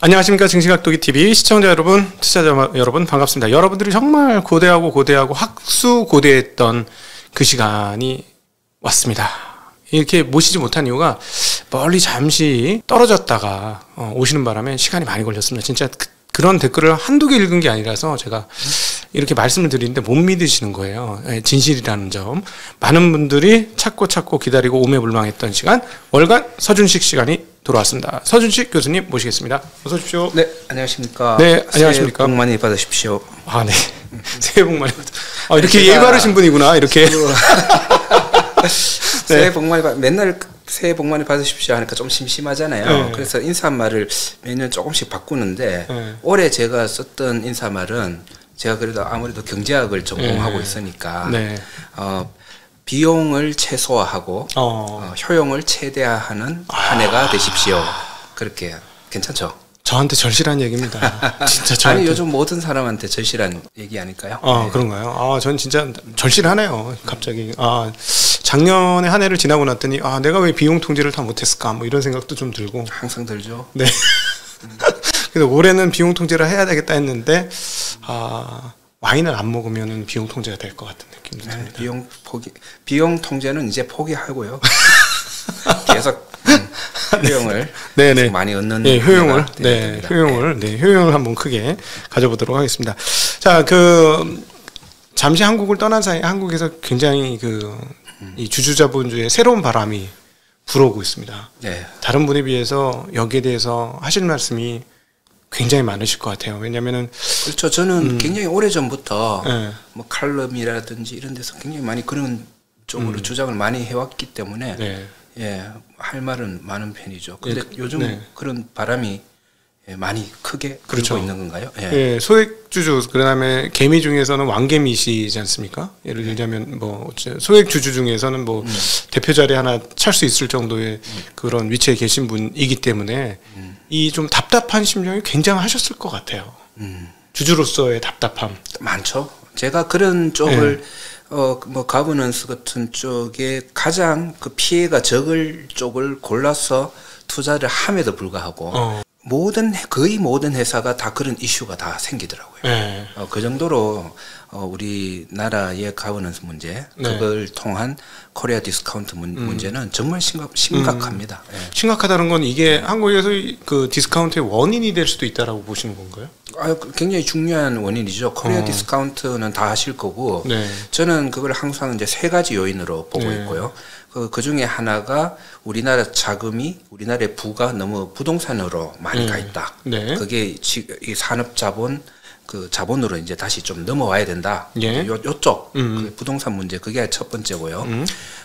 안녕하십니까. 증시각도기TV 시청자 여러분, 투자자 여러분 반갑습니다. 여러분들이 정말 고대하고 학수고대했던 그 시간이 왔습니다. 이렇게 모시지 못한 이유가 멀리 잠시 떨어졌다가 오시는 바람에 시간이 많이 걸렸습니다. 진짜 그런 댓글을 한두 개 읽은 게 아니라서 제가 이렇게 말씀을 드리는데 못 믿으시는 거예요. 진실이라는 점. 많은 분들이 찾고 기다리고 오매불망했던 시간, 월간 서준식 시간이 돌아왔습니다. 서준식 교수님 모시겠습니다. 어서 오십시오. 네, 안녕하십니까. 네, 안녕하십니까. 새해 복 많이 받으십시오. 아, 네. 새해 복 많이 받으십시오. 이렇게 예의 바르신 분이구나, 이렇게. 새해 복 많이 맨날 새해 복 많이 받으십시오 하니까 좀 심심하잖아요. 네. 그래서 인사말을 매년 조금씩 바꾸는데 올해 제가 썼던 인사말은 제가 그래도 아무래도 경제학을 전공하고 있으니까 비용을 최소화하고 효용을 최대화하는 한 해가 되십시오. 그렇게 괜찮죠? 저한테 절실한 얘기입니다. 진짜 저한테. 아니 요즘 모든 사람한테 절실한 얘기 아닐까요? 네. 그런가요? 전 진짜 절실하네요. 갑자기. 작년에 한 해를 지나고 났더니 내가 왜 비용 통제를 다 못했을까? 뭐 이런 생각도 좀 들고. 항상 들죠. 네. 그래서 올해는 비용 통제를 해야 되겠다 했는데 와인을 안 먹으면 비용 통제가 될 것 같은 느낌도 듭니다. 비용 통제는 이제 포기하고요. 계속 효용을 네네. 많이 얻는 효용을 효용을 한번 크게 가져보도록 하겠습니다. 자, 잠시 한국을 떠난 사이 한국에서 굉장히 이 주주자본주의 새로운 바람이 불어오고 있습니다. 네. 다른 분에 비해서 여기에 대해서 하실 말씀이 굉장히 많으실 것 같아요. 왜냐면은 그렇죠. 저는 굉장히 오래 전부터 뭐 칼럼이라든지 이런 데서 굉장히 많이 그런 쪽으로 주장을 많이 해왔기 때문에 할 말은 많은 편이죠. 근데 요즘 그런 바람이 많이 크게 불고 있는 건가요? 소액주주, 그다음에 개미 중에서는 왕개미시지 않습니까? 예를 들자면 소액주주 중에서는 대표 자리 하나 찰 수 있을 정도의 그런 위치에 계신 분이기 때문에 이 좀 답답한 심정이 굉장하셨을 것 같아요. 주주로서의 답답함 많죠. 제가 그런 쪽을 가버넌스 같은 쪽에 가장 피해가 적을 쪽을 골라서 투자를 함에도 불구하고 거의 모든 회사가 다 그런 이슈가 다 생기더라고요. 그 정도로 우리나라의 가버넌스 문제, 그걸 통한 코리아 디스카운트 문제는 정말 심각합니다. 심각하다는 건 이게 한국에서 그 디스카운트의 원인이 될 수도 있다라고 보시는 건가요? 굉장히 중요한 원인이죠. 코리아 디스카운트는 다 하실 거고, 저는 그걸 항상 이제 세 가지 요인으로 보고 있고요. 그 중에 하나가 우리나라 자금이, 우리나라의 부가 너무 부동산으로 많이 가 있다. 그게 이 산업 자본, 자본으로 이제 다시 좀 넘어와야 된다. 요쪽 부동산 문제, 그게 첫 번째고요.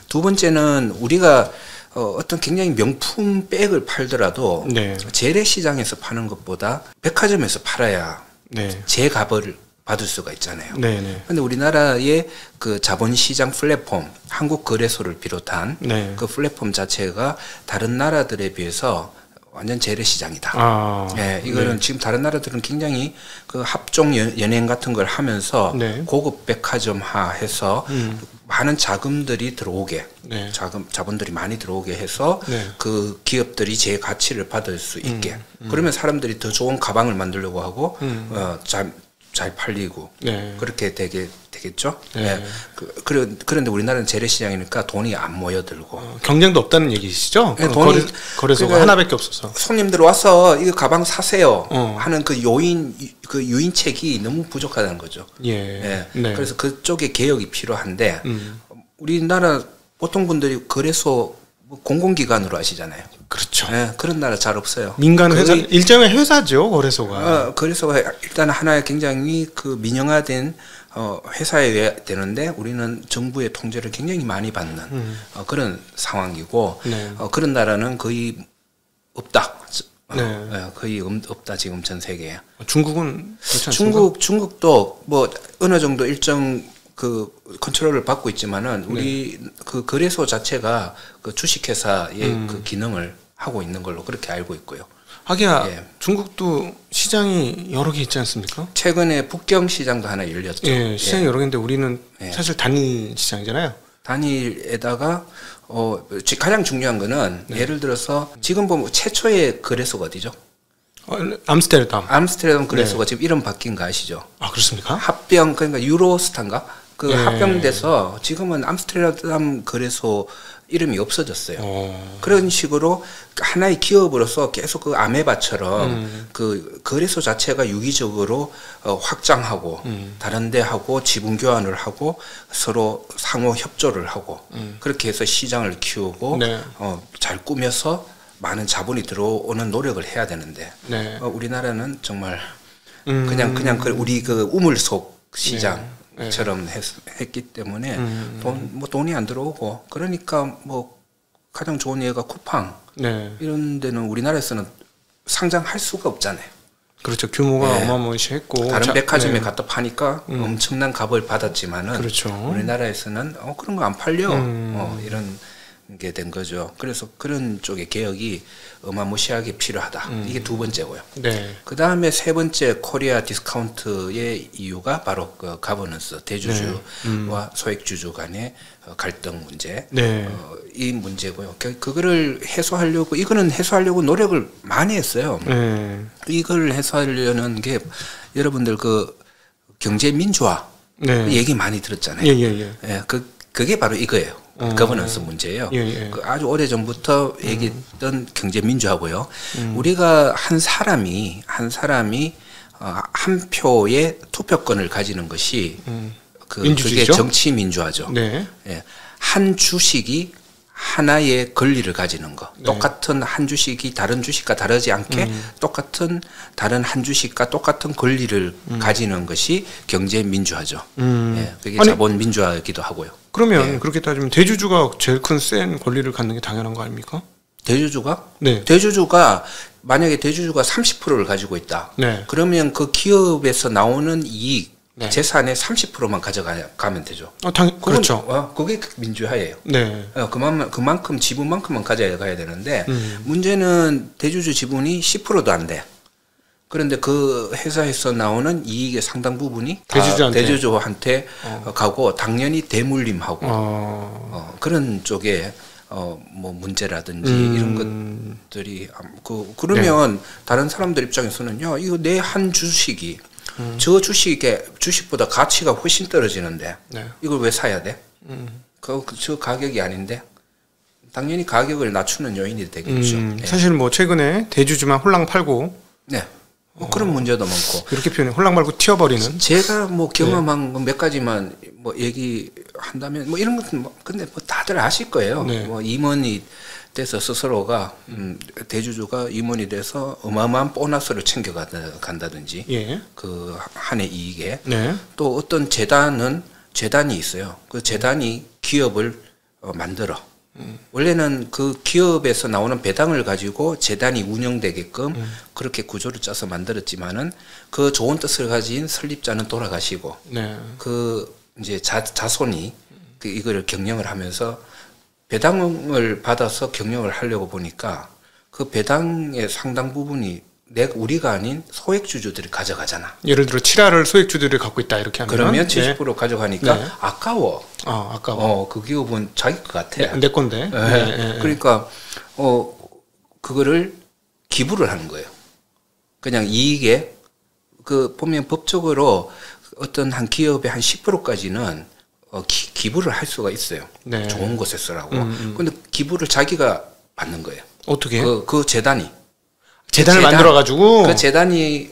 두 번째는 우리가 어떤 굉장히 명품 백을 팔더라도 재래시장에서 파는 것보다 백화점에서 팔아야 재가벌을 받을 수가 있잖아요. 그런데 우리나라의 그 자본시장 플랫폼, 한국거래소를 비롯한 그 플랫폼 자체가 다른 나라들에 비해서 완전 재래시장이다. 이거는 지금 다른 나라들은 굉장히 그 합종 연행 같은 걸 하면서 고급 백화점화해서 많은 자금들이 들어오게, 자본들이 많이 들어오게 해서 그 기업들이 제 가치를 받을 수 있게. 그러면 사람들이 더 좋은 가방을 만들려고 하고 잘 팔리고 그렇게 되겠죠. 그런데 우리나라는 재래시장이니까 돈이 안 모여들고 경쟁도 없다는 얘기시죠? 거래소가 하나밖에 없어서 손님들 와서 이거 가방 사세요 하는 그 유인책이 너무 부족하다는 거죠. 그래서 그쪽에 개혁이 필요한데 우리나라 보통 분들이 거래소 공공기관으로 하시잖아요. 그렇죠. 그런 나라 잘 없어요. 민간 회사, 일종의 회사죠, 거래소가. 거래소가 일단 하나의 굉장히 민영화된 회사여야 되는데 우리는 정부의 통제를 굉장히 많이 받는 그런 상황이고 그런 나라는 거의 없다. 거의 없다 지금 전 세계에. 중국은 그렇지 않습니까? 중국도 어느 정도 일정 컨트롤을 받고 있지만은 우리 그 거래소 자체가 그 주식회사의 그 기능을 하고 있는 걸로 그렇게 알고 있고요. 하기야 중국도 시장이 여러 개 있지 않습니까? 최근에 북경 시장도 하나 열렸죠. 시장이 여러 개인데 우리는 사실 단일 시장이잖아요. 단일에다가 가장 중요한 거는 예를 들어서 지금 보면 최초의 거래소가 어디죠? 암스테르담 거래소가 지금 이름 바뀐 거 아시죠? 아, 그렇습니까? 합병, 그러니까 유로스타인가? 그 합병돼서 지금은 암스테르담 거래소 이름이 없어졌어요. 그런 식으로 하나의 기업으로서 계속 그 아메바처럼 그 거래소 자체가 유기적으로 확장하고 다른 데 하고 지분 교환을 하고 서로 상호 협조를 하고 그렇게 해서 시장을 키우고 잘 꾸며서 많은 자본이 들어오는 노력을 해야 되는데 우리나라는 정말 그냥 우리 그 우물속 시장처럼 했기 때문에 돈이 안 들어오고 그러니까 뭐 가장 좋은 예가 쿠팡 이런 데는 우리나라에서는 상장할 수가 없잖아요. 그렇죠. 규모가 어마무시했고 다른 백화점에 갖다 파니까 엄청난 값을 받았지만은 그렇죠. 우리나라에서는 그런 거 안 팔려 이런 게 된 거죠. 그래서 그런 쪽의 개혁이 어마무시하게 필요하다. 이게 두 번째고요. 그 다음에 세 번째 코리아 디스카운트의 이유가 바로 그 가버넌스, 대주주와 소액주주 간의 갈등 문제, 이 문제고요. 그거를 해소하려고 이거는 해소하려고 노력을 많이 했어요. 이걸 해소하려는 게 여러분들 그 경제 민주화 얘기 많이 들었잖아요. 그게 바로 이거예요. 거버넌스 문제예요. 그 아주 오래 전부터 얘기했던 경제 민주화고요. 우리가 한 사람이 한 표의 투표권을 가지는 것이 그게 정치 민주화죠. 한 주식이 하나의 권리를 가지는 거. 똑같은 한 주식이 다른 주식과 다르지 않게 똑같은 다른 한 주식과 똑같은 권리를 가지는 것이 경제 민주화죠. 그게 자본 민주화이기도 하고요. 그러면 그렇게 따지면 대주주가 제일 큰 센 권리를 갖는 게 당연한 거 아닙니까? 대주주가? 대주주가 만약에 대주주가 30%를 가지고 있다. 그러면 그 기업에서 나오는 이익 재산의 30%만 가져가면 되죠. 그렇죠. 그게 민주화예요. 그만큼 지분만큼만 가져가야 되는데 문제는 대주주 지분이 10%도 안 돼. 그런데 그 회사에서 나오는 이익의 상당 부분이 대주주한테 가고 당연히 대물림하고 그런 쪽에 뭐 문제라든지 이런 것들이 그러면 다른 사람들 입장에서는 야 이거 내 한 주식이 저 주식보다 가치가 훨씬 떨어지는데 이걸 왜 사야 돼? 저 가격이 아닌데 당연히 가격을 낮추는 요인이 되겠죠. 사실 뭐 최근에 대주주만 홀랑 팔고 그런 문제도 많고 이렇게 표현해 홀랑 말고 튀어버리는. 제가 뭐 경험한 몇 가지만 뭐 얘기한다면 뭐 이런 것은 근데 뭐 다들 아실 거예요. 뭐 임원이 돼서 스스로가 대주주가 임원이 돼서 어마어마한 보너스를 챙겨간다든지 그 한 해 이익에 또 어떤 재단이 있어요. 그 재단이 기업을 만들어. 원래는 그 기업에서 나오는 배당을 가지고 재단이 운영되게끔 그렇게 구조를 짜서 만들었지만은 그 좋은 뜻을 가진 설립자는 돌아가시고 그 이제 자손이 이거를 경영을 하면서 배당을 받아서 경영을 하려고 보니까 그 배당의 상당 부분이 우리가 아닌 소액주주들이 가져가잖아. 예를 들어 7화를 소액주주들이 갖고 있다 이렇게 하면 그러면 70% 가져가니까 아까워. 아까워. 그 기업은 자기 것 같아. 내 건데. 그러니까 그거를 기부를 하는 거예요. 그냥 이익에 보면 법적으로 어떤 한 기업의 한 10%까지는 기부를 할 수가 있어요. 좋은 곳에 쓰라고. 근데 기부를 자기가 받는 거예요. 어떻게? 그 재단을 만들어가지고. 그 재단이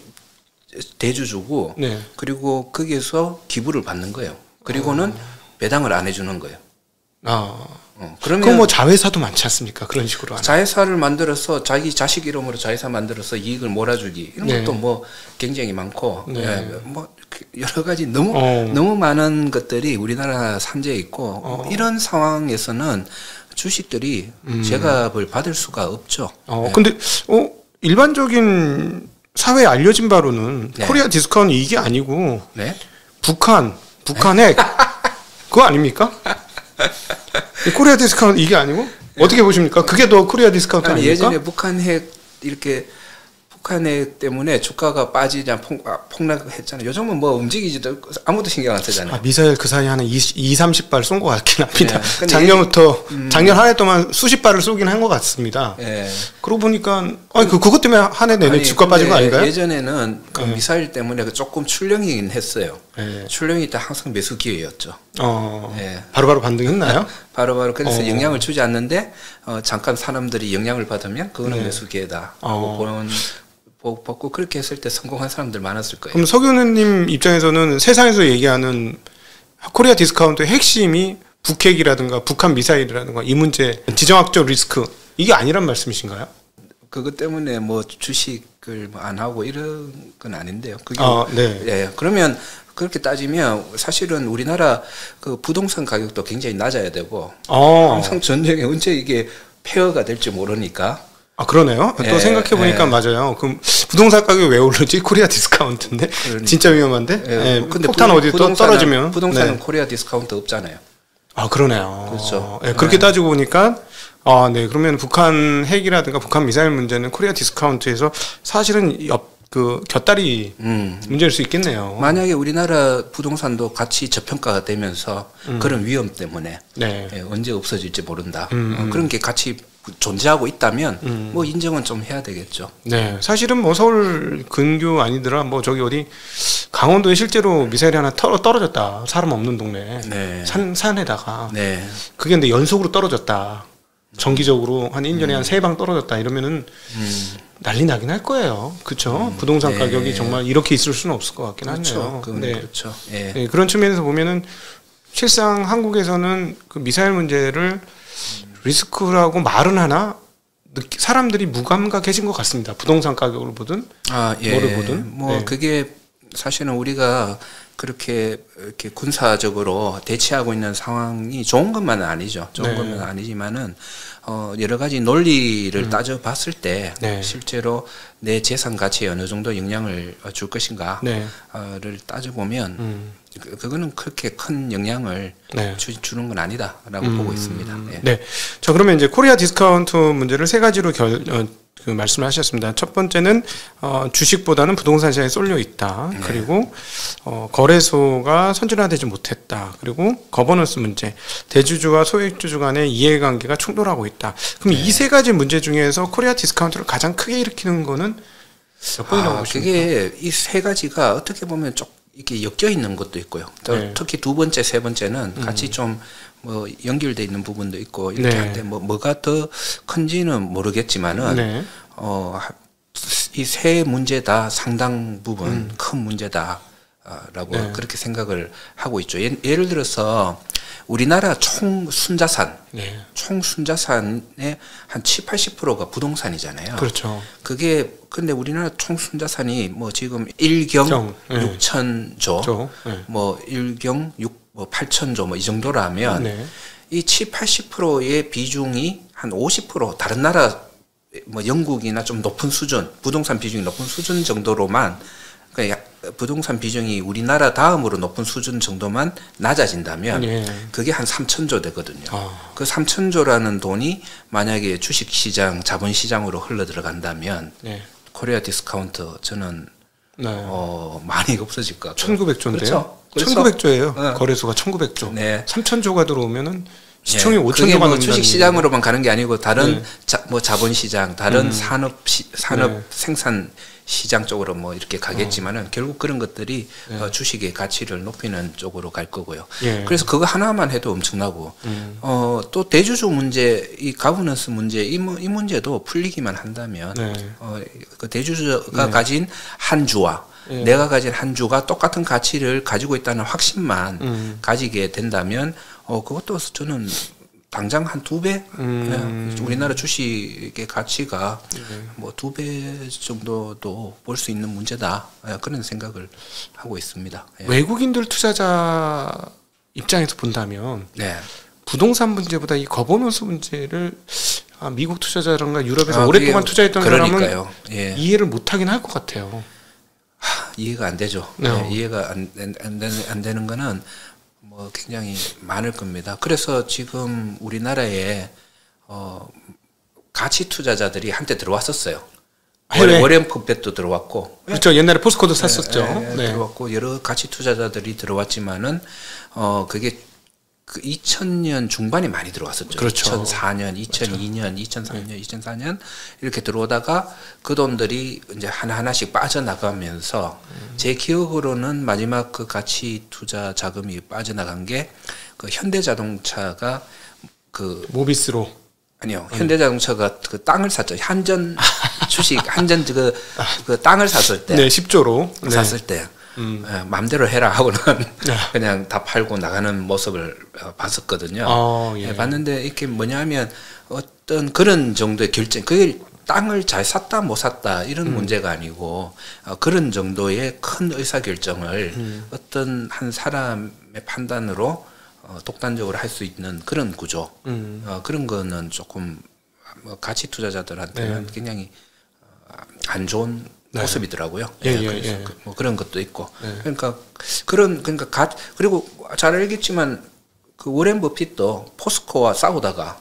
대주주고, 그리고 거기에서 기부를 받는 거예요. 그리고는 배당을 안 해주는 거예요. 그러면 뭐 자회사도 많지 않습니까? 그런 식으로 하는. 자회사를 만들어서 자기 자식 이름으로 자회사 만들어서 이익을 몰아주기 이런 것도 뭐 굉장히 많고 뭐 여러 가지 너무 많은 것들이 우리나라 산재에 있고 이런 상황에서는 주식들이 제값을 받을 수가 없죠. 근데 일반적인 사회에 알려진 바로는 코리아 디스카운트 이게 아니고 북한 핵 그거 아닙니까? 코리아 디스카운트 이게 아니고 어떻게 보십니까? 그게 더 코리아 디스카운트 아닙니까? 예전에 북한 핵 이렇게 북한에 때문에 주가가 빠지자 폭락했잖아요. 요즘은 뭐 움직이지도 아무도 신경 안 쓰잖아요. 미사일 그 사이에 한 30발 쏜 것 같긴 합니다. 네. 작년부터 작년 한 해 동안 수십 발을 쏘긴 한 것 같습니다. 네. 그러고 보니까 그것 때문에 한 해 내내 주가 빠진 거 아닌가요? 예전에는 그 미사일 때문에 조금 출렁이긴 했어요. 네. 출렁이 때 항상 매수 기회였죠. 네. 바로바로 반등했나요? 바로바로 그래서 영향을 주지 않는데 잠깐 사람들이 영향을 받으면 그거는 매수 기회다. 보고 그렇게 했을 때 성공한 사람들 많았을 거예요. 그럼 서균우님 입장에서는 세상에서 얘기하는 코리아 디스카운트의 핵심이 북핵이라든가 북한 미사일이라든가 이 문제 지정학적 리스크 이게 아니란 말씀이신가요? 그것 때문에 뭐 주식을 안 하고 이런 건 아닌데요. 그게 네. 예, 그러면 그렇게 따지면 사실은 우리나라 그 부동산 가격도 굉장히 낮아야 되고 항상 전쟁에 언제 이게 폐허가 될지 모르니까. 그러네요. 또 생각해보니까 맞아요. 그럼 부동산 가격이 왜 오르지? 코리아 디스카운트인데? 그러니까. 진짜 위험한데? 근데 폭탄 어디 또 떨어지면? 부동산은 코리아 디스카운트 없잖아요. 그러네요. 그렇죠. 그렇게 따지고 보니까, 네. 그러면 북한 핵이라든가 북한 미사일 문제는 코리아 디스카운트에서 사실은 곁다리 문제일 수 있겠네요. 만약에 우리나라 부동산도 같이 저평가가 되면서 그런 위험 때문에 언제 없어질지 모른다. 그런 게 같이 존재하고 있다면 뭐 인정은 좀 해야 되겠죠. 네, 사실은 뭐 서울 근교 아니더라 뭐 저기 어디 강원도에 실제로 미사일이 하나 떨어졌다. 사람 없는 동네 산에다가 그게 근데 연속으로 떨어졌다. 정기적으로 한 1년에 한 3방 떨어졌다 이러면은 난리 나긴 할 거예요. 그렇죠? 부동산 가격이 정말 이렇게 있을 수는 없을 것 같긴 하네요. 그렇죠. 네, 그런 측면에서 보면은 실상 한국에서는 그 미사일 문제를 리스크라고 말은 하나 사람들이 무감각해진 것 같습니다. 부동산 가격을 보든 뭐를 보든. 그게 사실은 우리가 그렇게 이렇게 군사적으로 대치하고 있는 상황이 좋은 것만은 아니죠. 좋은 것만은 아니지만은 여러 가지 논리를 따져봤을 때 실제로 내 재산 가치에 어느 정도 영향을 줄 것인가를 따져보면 그거는 그렇게 큰 영향을 주는 건 아니다라고 보고 있습니다. 네. 자, 그러면 이제 코리아 디스카운트 문제를 세 가지로 말씀을 하셨습니다. 첫 번째는 주식보다는 부동산 시장에 쏠려 있다. 그리고 거래소가 선진화되지 못했다. 그리고 거버넌스 문제, 대주주와 소액주주 간의 이해관계가 충돌하고 있다. 그럼 이 세 가지 문제 중에서 코리아 디스카운트를 가장 크게 일으키는 거는 몇 번이라고 보십니까? 그게 이 세 가지가 어떻게 보면 좀 이렇게 엮여 있는 것도 있고요. 특히 두 번째, 세 번째는 같이 좀 뭐 연결돼 있는 부분도 있고 이렇게 한데 뭐가 더 큰지는 모르겠지만은 이 세 문제 다 상당 부분 큰 문제다라고 그렇게 생각을 하고 있죠. 예를 들어서 우리나라 총 순자산의 한 70~80%가 부동산이잖아요. 그렇죠. 그게 근데 우리나라 총 순자산이 뭐 지금 1경 6천조, 뭐 1경 8천조 뭐 이 정도라면 이 70~80%의 비중이 한 50% 다른 나라 뭐 영국이나 좀 높은 수준 부동산 비중이 높은 수준 정도로만 그러니까 부동산 비중이 우리나라 다음으로 높은 수준 정도만 낮아진다면 그게 한 3천조 되거든요. 그 3천조라는 돈이 만약에 주식시장, 자본시장으로 흘러 들어간다면 코리아 디스카운트 저는 많이 없어질 것 같아요. 1900조인데요. 그렇죠? 1900조예요. 거래소가 1900조. 3000조가 들어오면은 시총이 5000조가 그게 뭐 넘는다는 주식시장으로만 가는 게 아니고 다른 뭐 자본시장, 다른 산업 생산 시장 쪽으로 뭐 이렇게 가겠지만은 결국 그런 것들이 주식의 가치를 높이는 쪽으로 갈 거고요. 그래서 그거 하나만 해도 엄청나고 또 대주주 문제, 이 가버넌스 문제 이 문제도 풀리기만 한다면 그 대주주가 가진 한 주와 내가 가진 한 주가 똑같은 가치를 가지고 있다는 확신만 가지게 된다면 그것도 저는 당장 한 2배? 우리나라 주식의 가치가 뭐 2배 정도도 볼 수 있는 문제다. 그런 생각을 하고 있습니다. 외국인들 투자자 입장에서 본다면 부동산 문제보다 이 거버넌스 문제를 미국 투자자라든가 유럽에서 오랫동안 투자했던 사람은 이해를 못하긴 할 것 같아요. 이해가 안 되죠. 이해가 안 되는 거는 굉장히 많을 겁니다. 그래서 지금 우리나라에 가치 투자자들이 한때 들어왔었어요. 워렌 버핏도 들어왔고. 그렇죠. 옛날에 포스코도 샀었죠. 네. 들어왔고 여러 가치 투자자들이 들어왔지만은 그게 그 2000년 중반에 많이 들어왔었죠. 그렇죠. 2004년, 2002년, 2003년, 2004년 이렇게 들어오다가 그 돈들이 이제 하나하나씩 빠져나가면서 제 기억으로는 마지막 그 가치 투자 자금이 빠져나간 게 그 현대자동차가 그 모비스로 아니요. 현대자동차가 그 땅을 샀죠. 한전 주식 한전 그 땅을 샀을 때. 네, 10조로 샀을 때. 마음대로 해라 하고는 그냥 다 팔고 나가는 모습을 봤었거든요. 예. 봤는데 이게 뭐냐면 어떤 그런 정도의 결정, 그게 땅을 잘 샀다 못 샀다 이런 문제가 아니고 그런 정도의 큰 의사 결정을 어떤 한 사람의 판단으로 독단적으로 할 수 있는 그런 구조, 그런 거는 조금 가치 투자자들한테는 굉장히 안 좋은 모습이더라고요. 예. 뭐 그런 것도 있고. 그러니까 그리고 잘 알겠지만 그 워렌 버핏도 포스코와 싸우다가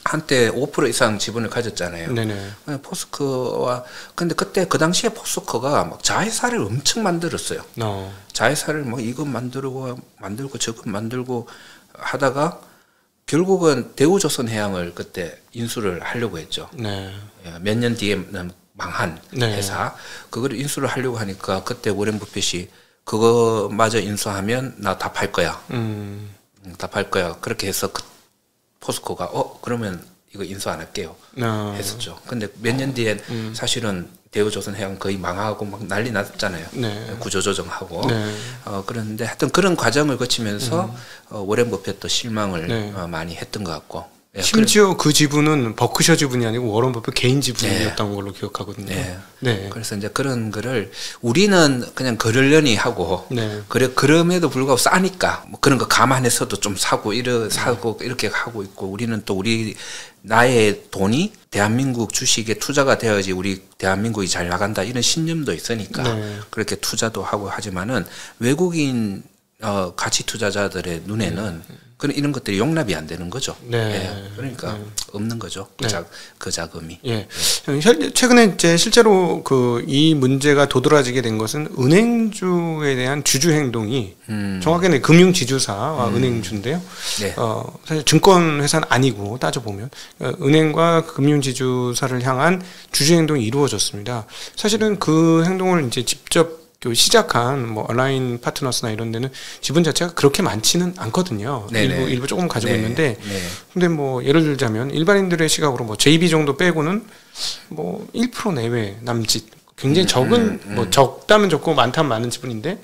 한때 5% 이상 지분을 가졌잖아요. 네네. 포스코와 근데 그때 그 당시에 포스코가 막 자회사를 엄청 만들었어요. 자회사를 뭐 이거 만들고 저거 만들고 하다가 결국은 대우조선해양을 그때 인수를 하려고 했죠. 네. 몇 년 뒤에 망한 회사. 그걸 인수를 하려고 하니까 그때 워렌 버핏이 그거마저 인수하면 나 다 팔 거야. 다 팔 거야. 그렇게 해서 포스코가 그러면 이거 인수 안 할게요. 했었죠. 근데 몇 년 뒤엔 사실은 대우조선해양 거의 망하고 막 난리 났잖아요. 구조조정하고. 그런데 하여튼 그런 과정을 거치면서 워렌 버핏도 실망을 많이 했던 것 같고. 심지어 그 지분은 버크셔 지분이 아니고 워런 버핏 개인 지분이었던 걸로 기억하거든요. 그래서 이제 그런 거를 우리는 그냥 그러려니 하고 그럼에도 불구하고 싸니까 뭐 그런 거 감안해서도 좀 사고 이렇게 하고 있고 우리는 또 나의 돈이 대한민국 주식에 투자가 되어야지 우리 대한민국이 잘 나간다 이런 신념도 있으니까 그렇게 투자도 하고 하지만은 외국인 가치 투자자들의 눈에는 이런 것들이 용납이 안 되는 거죠. 그러니까 없는 거죠. 그 자금이. 최근에 이제 실제로 이 문제가 도드라지게 된 것은 은행주에 대한 주주 행동이 정확하게 금융지주사와 은행주인데요. 사실 증권회사는 아니고 따져보면 은행과 금융지주사를 향한 주주 행동이 이루어졌습니다. 사실은 그 행동을 이제 직접 시작한 뭐 얼라인 파트너스나 이런 데는 지분 자체가 그렇게 많지는 않거든요. 일부 조금 가지고 있는데 근데 뭐 예를 들자면 일반인들의 시각으로 뭐 JB 정도 빼고는 뭐 1% 내외 남짓 굉장히 적은 뭐 적다면 적고 많다면 많은 지분인데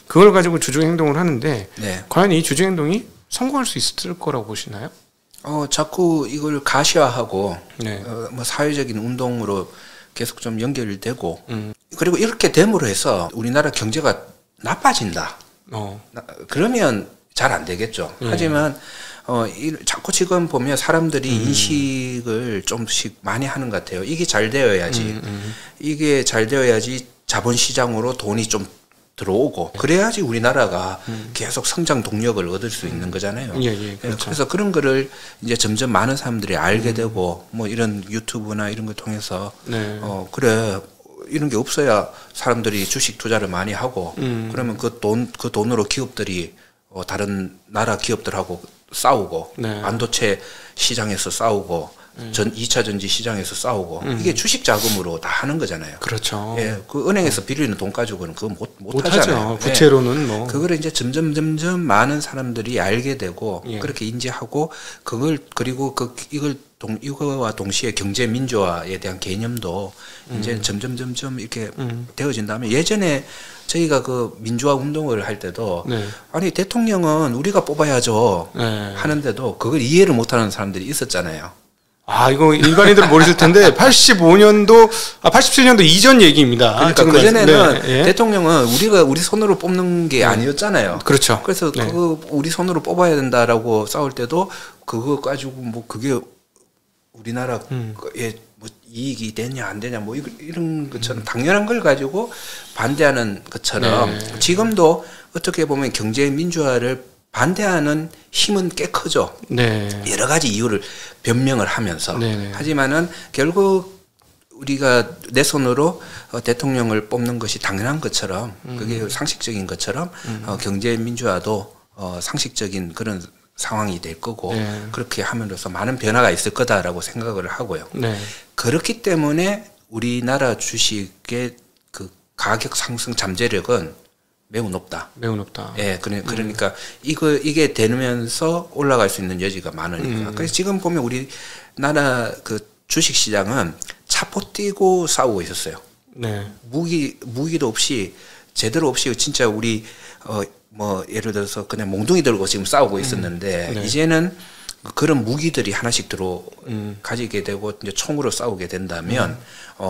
그걸 가지고 주주 행동을 하는데 과연 이 주주 행동이 성공할 수 있을 거라고 보시나요? 자꾸 이걸 가시화하고 뭐 사회적인 운동으로 계속 좀 연결되고 그리고 이렇게 됨으로 해서 우리나라 경제가 나빠진다. 그러면 잘 안 되겠죠. 하지만 자꾸 지금 보면 사람들이 인식을 좀씩 많이 하는 것 같아요. 이게 잘 되어야지. 이게 잘 되어야지 자본시장으로 돈이 좀 들어오고 그래야지 우리나라가 계속 성장 동력을 얻을 수 있는 거잖아요. 그렇죠. 그래서 그런 거를 이제 점점 많은 사람들이 알게 되고 뭐 이런 유튜브나 이런 걸 통해서 그래 이런 게 없어야 사람들이 주식 투자를 많이 하고 그러면 그 돈으로 기업들이 다른 나라 기업들하고 싸우고 반도체 시장에서 싸우고 2차 전지 시장에서 싸우고 이게 주식 자금으로 다 하는 거잖아요. 그렇죠. 그 은행에서 빌리는 돈 가지고는 그거 못 하잖아요. 하잖아요. 부채로는 뭐. 그걸 이제 점점 많은 사람들이 알게 되고 그렇게 인지하고 그리고 이거와 동시에 경제 민주화에 대한 개념도 이제 점점 이렇게 되어진다면 예전에 저희가 그 민주화 운동을 할 때도 아니 대통령은 우리가 뽑아야죠 하는데도 그걸 이해를 못하는 사람들이 있었잖아요. 이거 일반인들은 모르실 텐데 87년도 이전 얘기입니다. 그러니까 그전에는 대통령은 우리 손으로 뽑는 게 아니었잖아요. 그렇죠. 그래서 그거 우리 손으로 뽑아야 된다라고 싸울 때도 그거 가지고 뭐 그게 우리나라에 뭐 이익이 되냐 안 되냐 뭐 이런 것처럼 당연한 걸 가지고 반대하는 것처럼 지금도 어떻게 보면 경제 민주화를 반대하는 힘은 꽤 크죠. 여러 가지 이유를 변명을 하면서. 하지만은 결국 우리가 내 손으로 대통령을 뽑는 것이 당연한 것처럼 그게 상식적인 것처럼 경제 민주화도 상식적인 그런 상황이 될 거고 네. 그렇게 함으로써 많은 변화가 있을 거다라고 생각을 하고요. 네. 그렇기 때문에 우리나라 주식의 그 가격 상승 잠재력은 매우 높다. 매우 높다. 예, 그러니까 이게 되면서 올라갈 수 있는 여지가 많으니까. 그래서 지금 보면 우리나라 그 주식 시장은 차포 뛰고 싸우고 있었어요. 네. 무기도 없이 제대로 없이 진짜 우리 뭐 예를 들어서 그냥 몽둥이 들고 지금 싸우고 있었는데 네. 이제는 그런 무기들이 하나씩 가지게 되고 이제 총으로 싸우게 된다면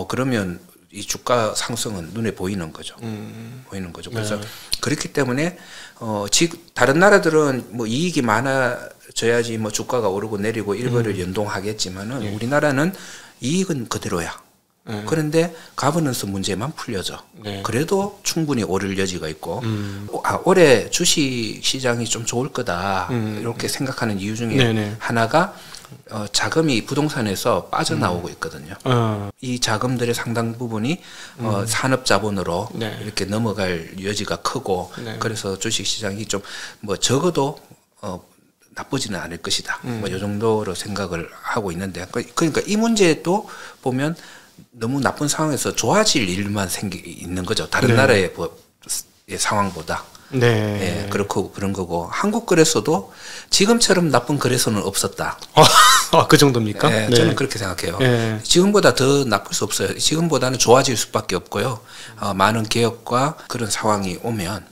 그러면 이 주가 상승은 눈에 보이는 거죠. 보이는 거죠. 그래서 네. 그렇기 때문에 지금 다른 나라들은 뭐 이익이 많아져야지 뭐 주가가 오르고 내리고 일거를 연동하겠지만은 네. 우리나라는 이익은 그대로야. 그런데 가버넌스 문제만 풀려져. 네. 그래도 충분히 오를 여지가 있고 올해 주식 시장이 좀 좋을 거다 이렇게 생각하는 이유 중에 네네. 하나가 자금이 부동산에서 빠져나오고 있거든요. 이 자금들의 상당 부분이 산업 자본으로 네. 이렇게 넘어갈 여지가 크고 네. 그래서 주식 시장이 좀 뭐 적어도 나쁘지는 않을 것이다. 뭐 이 정도로 생각을 하고 있는데 그러니까 이 문제도 보면 너무 나쁜 상황에서 좋아질 일만 있는 거죠. 다른 네. 나라의 상황보다. 네. 예, 그렇고 그런 거고 한국 거래소도 지금처럼 나쁜 거래소는 없었다. 그 정도입니까? 예, 네. 저는 그렇게 생각해요. 네. 지금보다 더 나쁠 수 없어요. 지금보다는 좋아질 수밖에 없고요. 많은 개혁과 그런 상황이 오면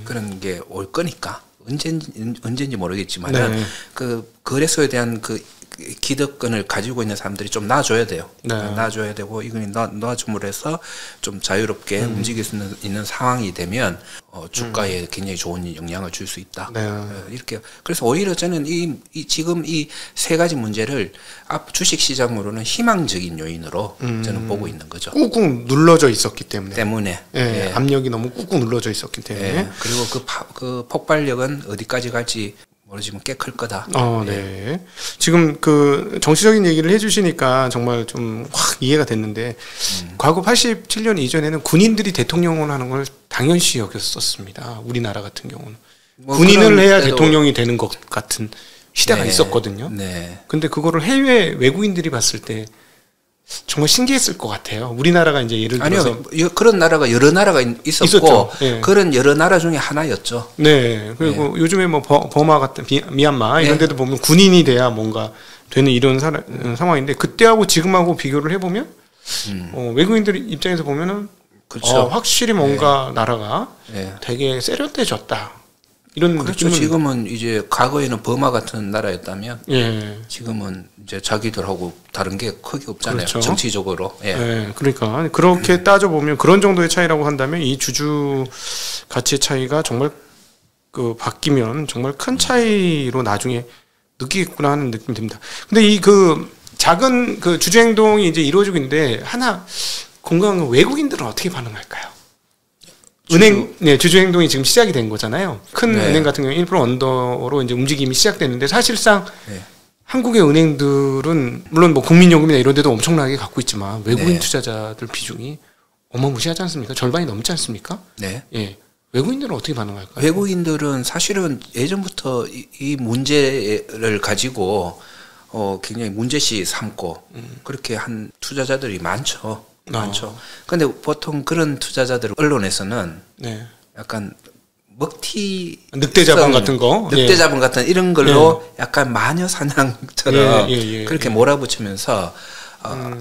그런 게 올 거니까 언제인지 모르겠지만 네. 그 거래소에 대한 그 기득권을 가지고 있는 사람들이 좀 놔줘야 돼요. 네. 놔줘야 되고 이건 놔줌으로 해서 좀 자유롭게 움직일 수 있는 상황이 되면 주가에 굉장히 좋은 영향을 줄 수 있다. 네. 이렇게 그래서 오히려 저는 지금 이 세 가지 문제를 주식 시장으로는 희망적인 요인으로 저는 보고 있는 거죠. 꾹꾹 눌러져 있었기 때문에. 예, 예. 압력이 너무 꾹꾹 눌러져 있었기 때문에. 예. 그리고 그 폭발력은 어디까지 갈지. 모르지만 꽤 클 거다. 네. 지금 그 정치적인 얘기를 해주시니까 정말 좀 확 이해가 됐는데 과거 87년 이전에는 군인들이 대통령을 하는 걸 당연시 여겼었습니다. 우리나라 같은 경우는 뭐 군인을 해야 대통령이 되는 것 같은 시대가 네. 있었거든요. 네. 근데 그거를 해외 외국인들이 봤을 때 정말 신기했을 것 같아요. 우리나라가 이제 예를 들어서 아니요, 그런 나라가 여러 나라가 있었고 네. 그런 여러 나라 중에 하나였죠. 네, 그리고 네. 요즘에 뭐 버마 같은 미얀마 이런 데도 보면 군인이 돼야 뭔가 되는 이런 상황인데 그때하고 지금하고 비교를 해보면 외국인들 입장에서 보면은 그렇죠. 확실히 뭔가 네. 나라가 네. 되게 세련돼졌다. 이런 그렇죠. 지금은 이제 과거에는 버마 같은 나라였다면 예. 지금은 이제 자기들하고 다른 게 크게 없잖아요. 그렇죠. 정치적으로. 예. 예. 그러니까 그렇게 따져보면 그런 정도의 차이라고 한다면 이 주주 가치의 차이가 정말 그 바뀌면 정말 큰 차이로 나중에 느끼겠구나 하는 느낌이 듭니다. 근데 이 그 작은 그 주주 행동이 이제 이루어지고 있는데 하나 궁금한 건 외국인들은 어떻게 반응할까요? 주주 행동이 지금 시작이 된 거잖아요. 큰 네. 은행 같은 경우는 1% 언더로 이제 움직임이 시작됐는데 사실상 네. 한국의 은행들은 물론 뭐 국민연금이나 이런 데도 엄청나게 갖고 있지만 외국인 네. 투자자들 비중이 어마무시하지 않습니까? 절반이 넘지 않습니까? 네. 예. 외국인들은 어떻게 반응할까요? 외국인들은 사실은 예전부터 이 문제를 가지고 굉장히 문제시 삼고 그렇게 한 투자자들이 많죠. 많죠. 근데 보통 그런 투자자들 언론에서는 네. 약간 늑대 자본 같은 거, 늑대 자본 같은 이런 걸로 약간 마녀 사냥처럼 그렇게 몰아붙이면서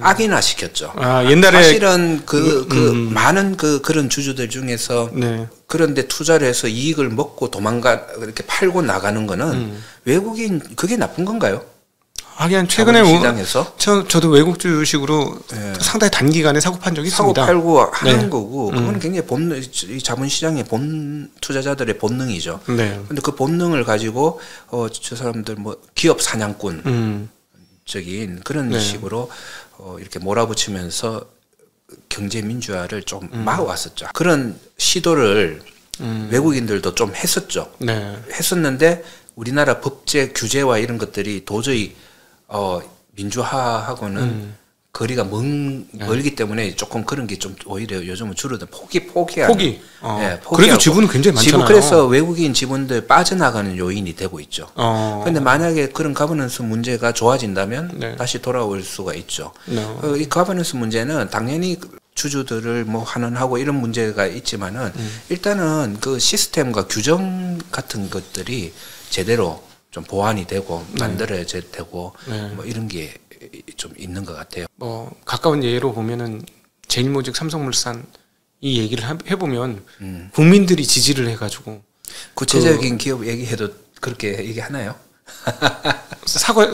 악인화 시켰죠. 옛날에 사실은 많은 그런 주주들 중에서 네. 그런데 투자를 해서 이익을 먹고 이렇게 팔고 나가는 거는 외국인 그게 나쁜 건가요? 하긴 최근에 시장에서 저도 외국 주식으로 네. 상당히 단기간에 사고 판 적이 있습니다. 사고 팔고 하는 네. 거고 그건 굉장히 이 자본 시장의 투자자들의 본능이죠. 네. 근데 그 본능을 가지고 저 사람들 뭐 기업 사냥꾼 적인 그런 네. 식으로 이렇게 몰아붙이면서 경제 민주화를 좀 막아왔었죠. 그런 시도를 외국인들도 좀 했었죠. 네. 했었는데 우리나라 법제 규제와 이런 것들이 도저히 민주화하고는 거리가 멀기 때문에 조금 그런 게 좀 오히려 요즘은 줄어든 포기하는. 예, 그래도 지분은 굉장히 많잖아요. 그래서 외국인 지분들 빠져나가는 요인이 되고 있죠. 그런데 만약에 그런 가버넌스 문제가 좋아진다면 네. 다시 돌아올 수가 있죠. 이 가버넌스 문제는 당연히 주주들을 뭐 환원하고 이런 문제가 있지만은 일단은 그 시스템과 규정 같은 것들이 제대로 좀 보완이 되고 만들어야 되고 뭐 이런 게 좀 있는 것 같아요. 뭐 가까운 예로 보면은 제일모직, 삼성물산 이 얘기를 해보면 국민들이 지지를 해가지고 구체적인 기업 얘기해도 그렇게 얘기하나요?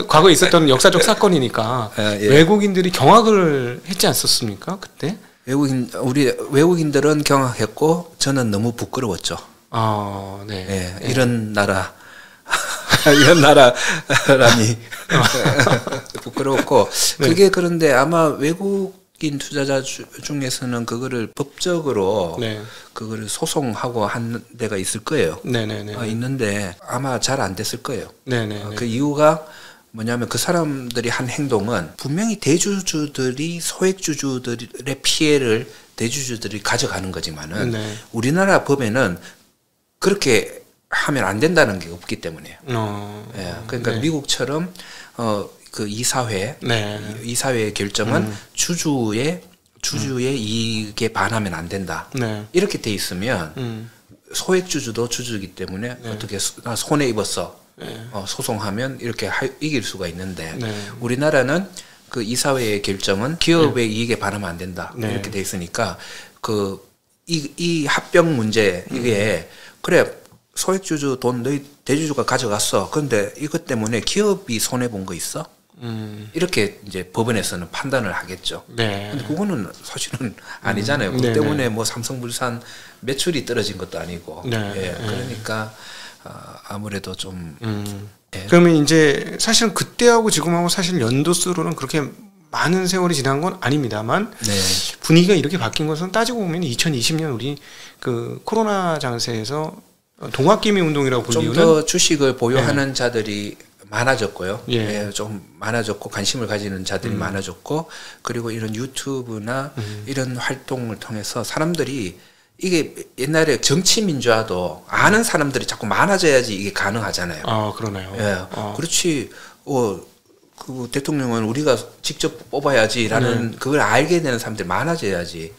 과거에 있었던 역사적 사건이니까 예. 외국인들이 경악을 했지 않았습니까 그때? 우리 외국인들은 경악했고 저는 너무 부끄러웠죠. 네. 예, 이런 나라. 이런 나라라니 부끄럽고 네. 그게 그런데 아마 외국인 투자자 중에서는 그거를 법적으로 네. 그거를 소송하고 한 데가 있을 거예요. 네네네. 있는데 아마 잘 안 됐을 거예요. 네네. 그 이유가 뭐냐면 그 사람들이 한 행동은 분명히 대주주들이 소액주주들의 피해를 대주주들이 가져가는 거지만은 네. 우리나라 법에는 그렇게 하면 안 된다는 게 없기 때문에요. 예, 그러니까 네. 미국처럼 그 이사회의 결정은 주주의 이익에 반하면 안 된다. 네. 이렇게 돼 있으면 소액주주도 주주이기 때문에 어떻게 손해 입었어. 소송하면 이렇게 이길 수가 있는데 우리나라는 그 이사회의 결정은 기업의 이익에 반하면 안 된다. 이렇게 돼 있으니까 이 합병 문제 이게 그래. 소액주주 돈 너희 대주주가 가져갔어. 그런데 이것 때문에 기업이 손해 본 거 있어? 이렇게 이제 법원에서는 판단을 하겠죠. 네. 근데 그거는 사실은 아니잖아요. 그것 때문에 뭐 삼성물산 매출이 떨어진 것도 아니고. 예, 그러니까 아무래도 좀. 예. 그러면 이제 사실은 그때하고 지금하고 사실 연도수로는 그렇게 많은 세월이 지난 건 아닙니다만 분위기가 이렇게 바뀐 것은 따지고 보면 2020년 우리 그 코로나 장세에서 동학개미 운동이라고 불리우는 좀 더 주식을 보유하는 자들이 많아졌고요. 좀 많아졌고 관심을 가지는 자들이 많아졌고 그리고 이런 유튜브나 이런 활동을 통해서 사람들이 이게 옛날에 정치 민주화도 아는 사람들이 자꾸 많아져야지 이게 가능하잖아요. 그러네요. 예, 그렇지. 그 대통령은 우리가 직접 뽑아야지라는 그걸 알게 되는 사람들이 많아져야지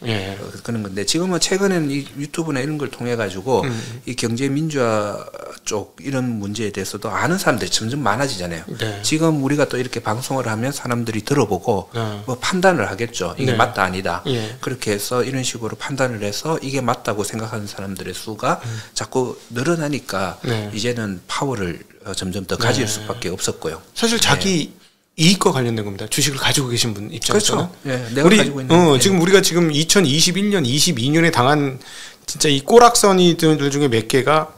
그런 건데 지금은 최근에는 이 유튜브나 이런 걸 통해 가지고 이 경제 민주화 쪽 이런 문제에 대해서도 아는 사람들이 점점 많아지잖아요. 지금 우리가 또 이렇게 방송을 하면 사람들이 들어보고 뭐 판단을 하겠죠. 이게 맞다 아니다. 그렇게 해서 이런 식으로 판단을 해서 이게 맞다고 생각하는 사람들의 수가 자꾸 늘어나니까 이제는 파워를 점점 더 가질 수밖에 없었고요. 사실 자기 이익과 관련된 겁니다. 주식을 가지고 계신 분 입장에서는. 그렇죠. 내가 가지고 있는. 지금 우리가 지금 2021년, 22년에 당한 진짜 이 꼬락서니들 중에 몇 개가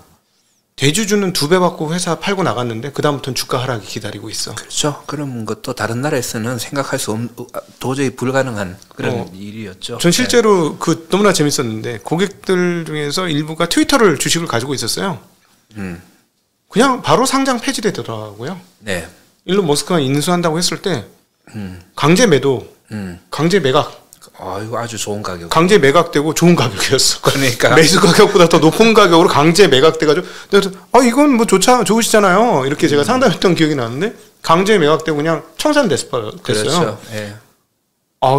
대주주는 2배 받고 회사 팔고 나갔는데 그 다음부터는 주가 하락이 기다리고 있어. 그렇죠. 그런 것도 다른 나라에서는 생각할 수 없는 도저히 불가능한 그런 일이었죠. 전 실제로 그 너무나 재밌었는데 고객들 중에서 일부가 트위터를 주식을 가지고 있었어요. 그냥 바로 상장 폐지되더라고요. 네. 일론 머스크가 인수한다고 했을 때 강제 매도, 강제 매각. 이거 아주 좋은 가격. 강제 매각되고 좋은 가격이었어. 그러니까 매수 가격보다 더 높은 가격으로 강제 매각돼가지고 그래서 이건 뭐 좋으시잖아요. 이렇게 제가 상담했던 기억이 나는데 강제 매각되고 그냥 청산됐어요. 그렇죠. 예.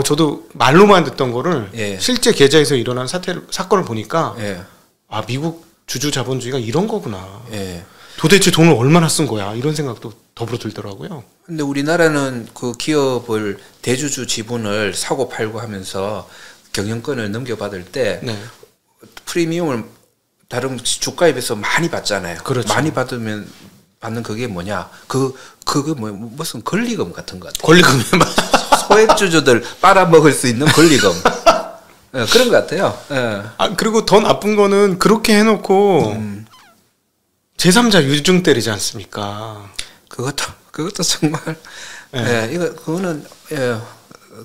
저도 말로만 듣던 거를 실제 계좌에서 일어난 사건을 보니까 미국 주주 자본주의가 이런 거구나. 도대체 돈을 얼마나 쓴 거야 이런 생각도 더불어 들더라고요. 근데 우리나라는 그 기업을 대주주 지분을 사고 팔고 하면서 경영권을 넘겨받을 때 프리미엄을 다른 주가에 비해서 많이 받잖아요. 그렇죠. 많이 받는 그게 뭐냐? 그거 무슨 권리금 같은 것 같아요. 권리금이 소액주주들 빨아먹을 수 있는 권리금. 그런 것 같아요. 그리고 더 나쁜 거는 그렇게 해놓고 제3자 유증 때리지 않습니까? 그것도 정말 그거는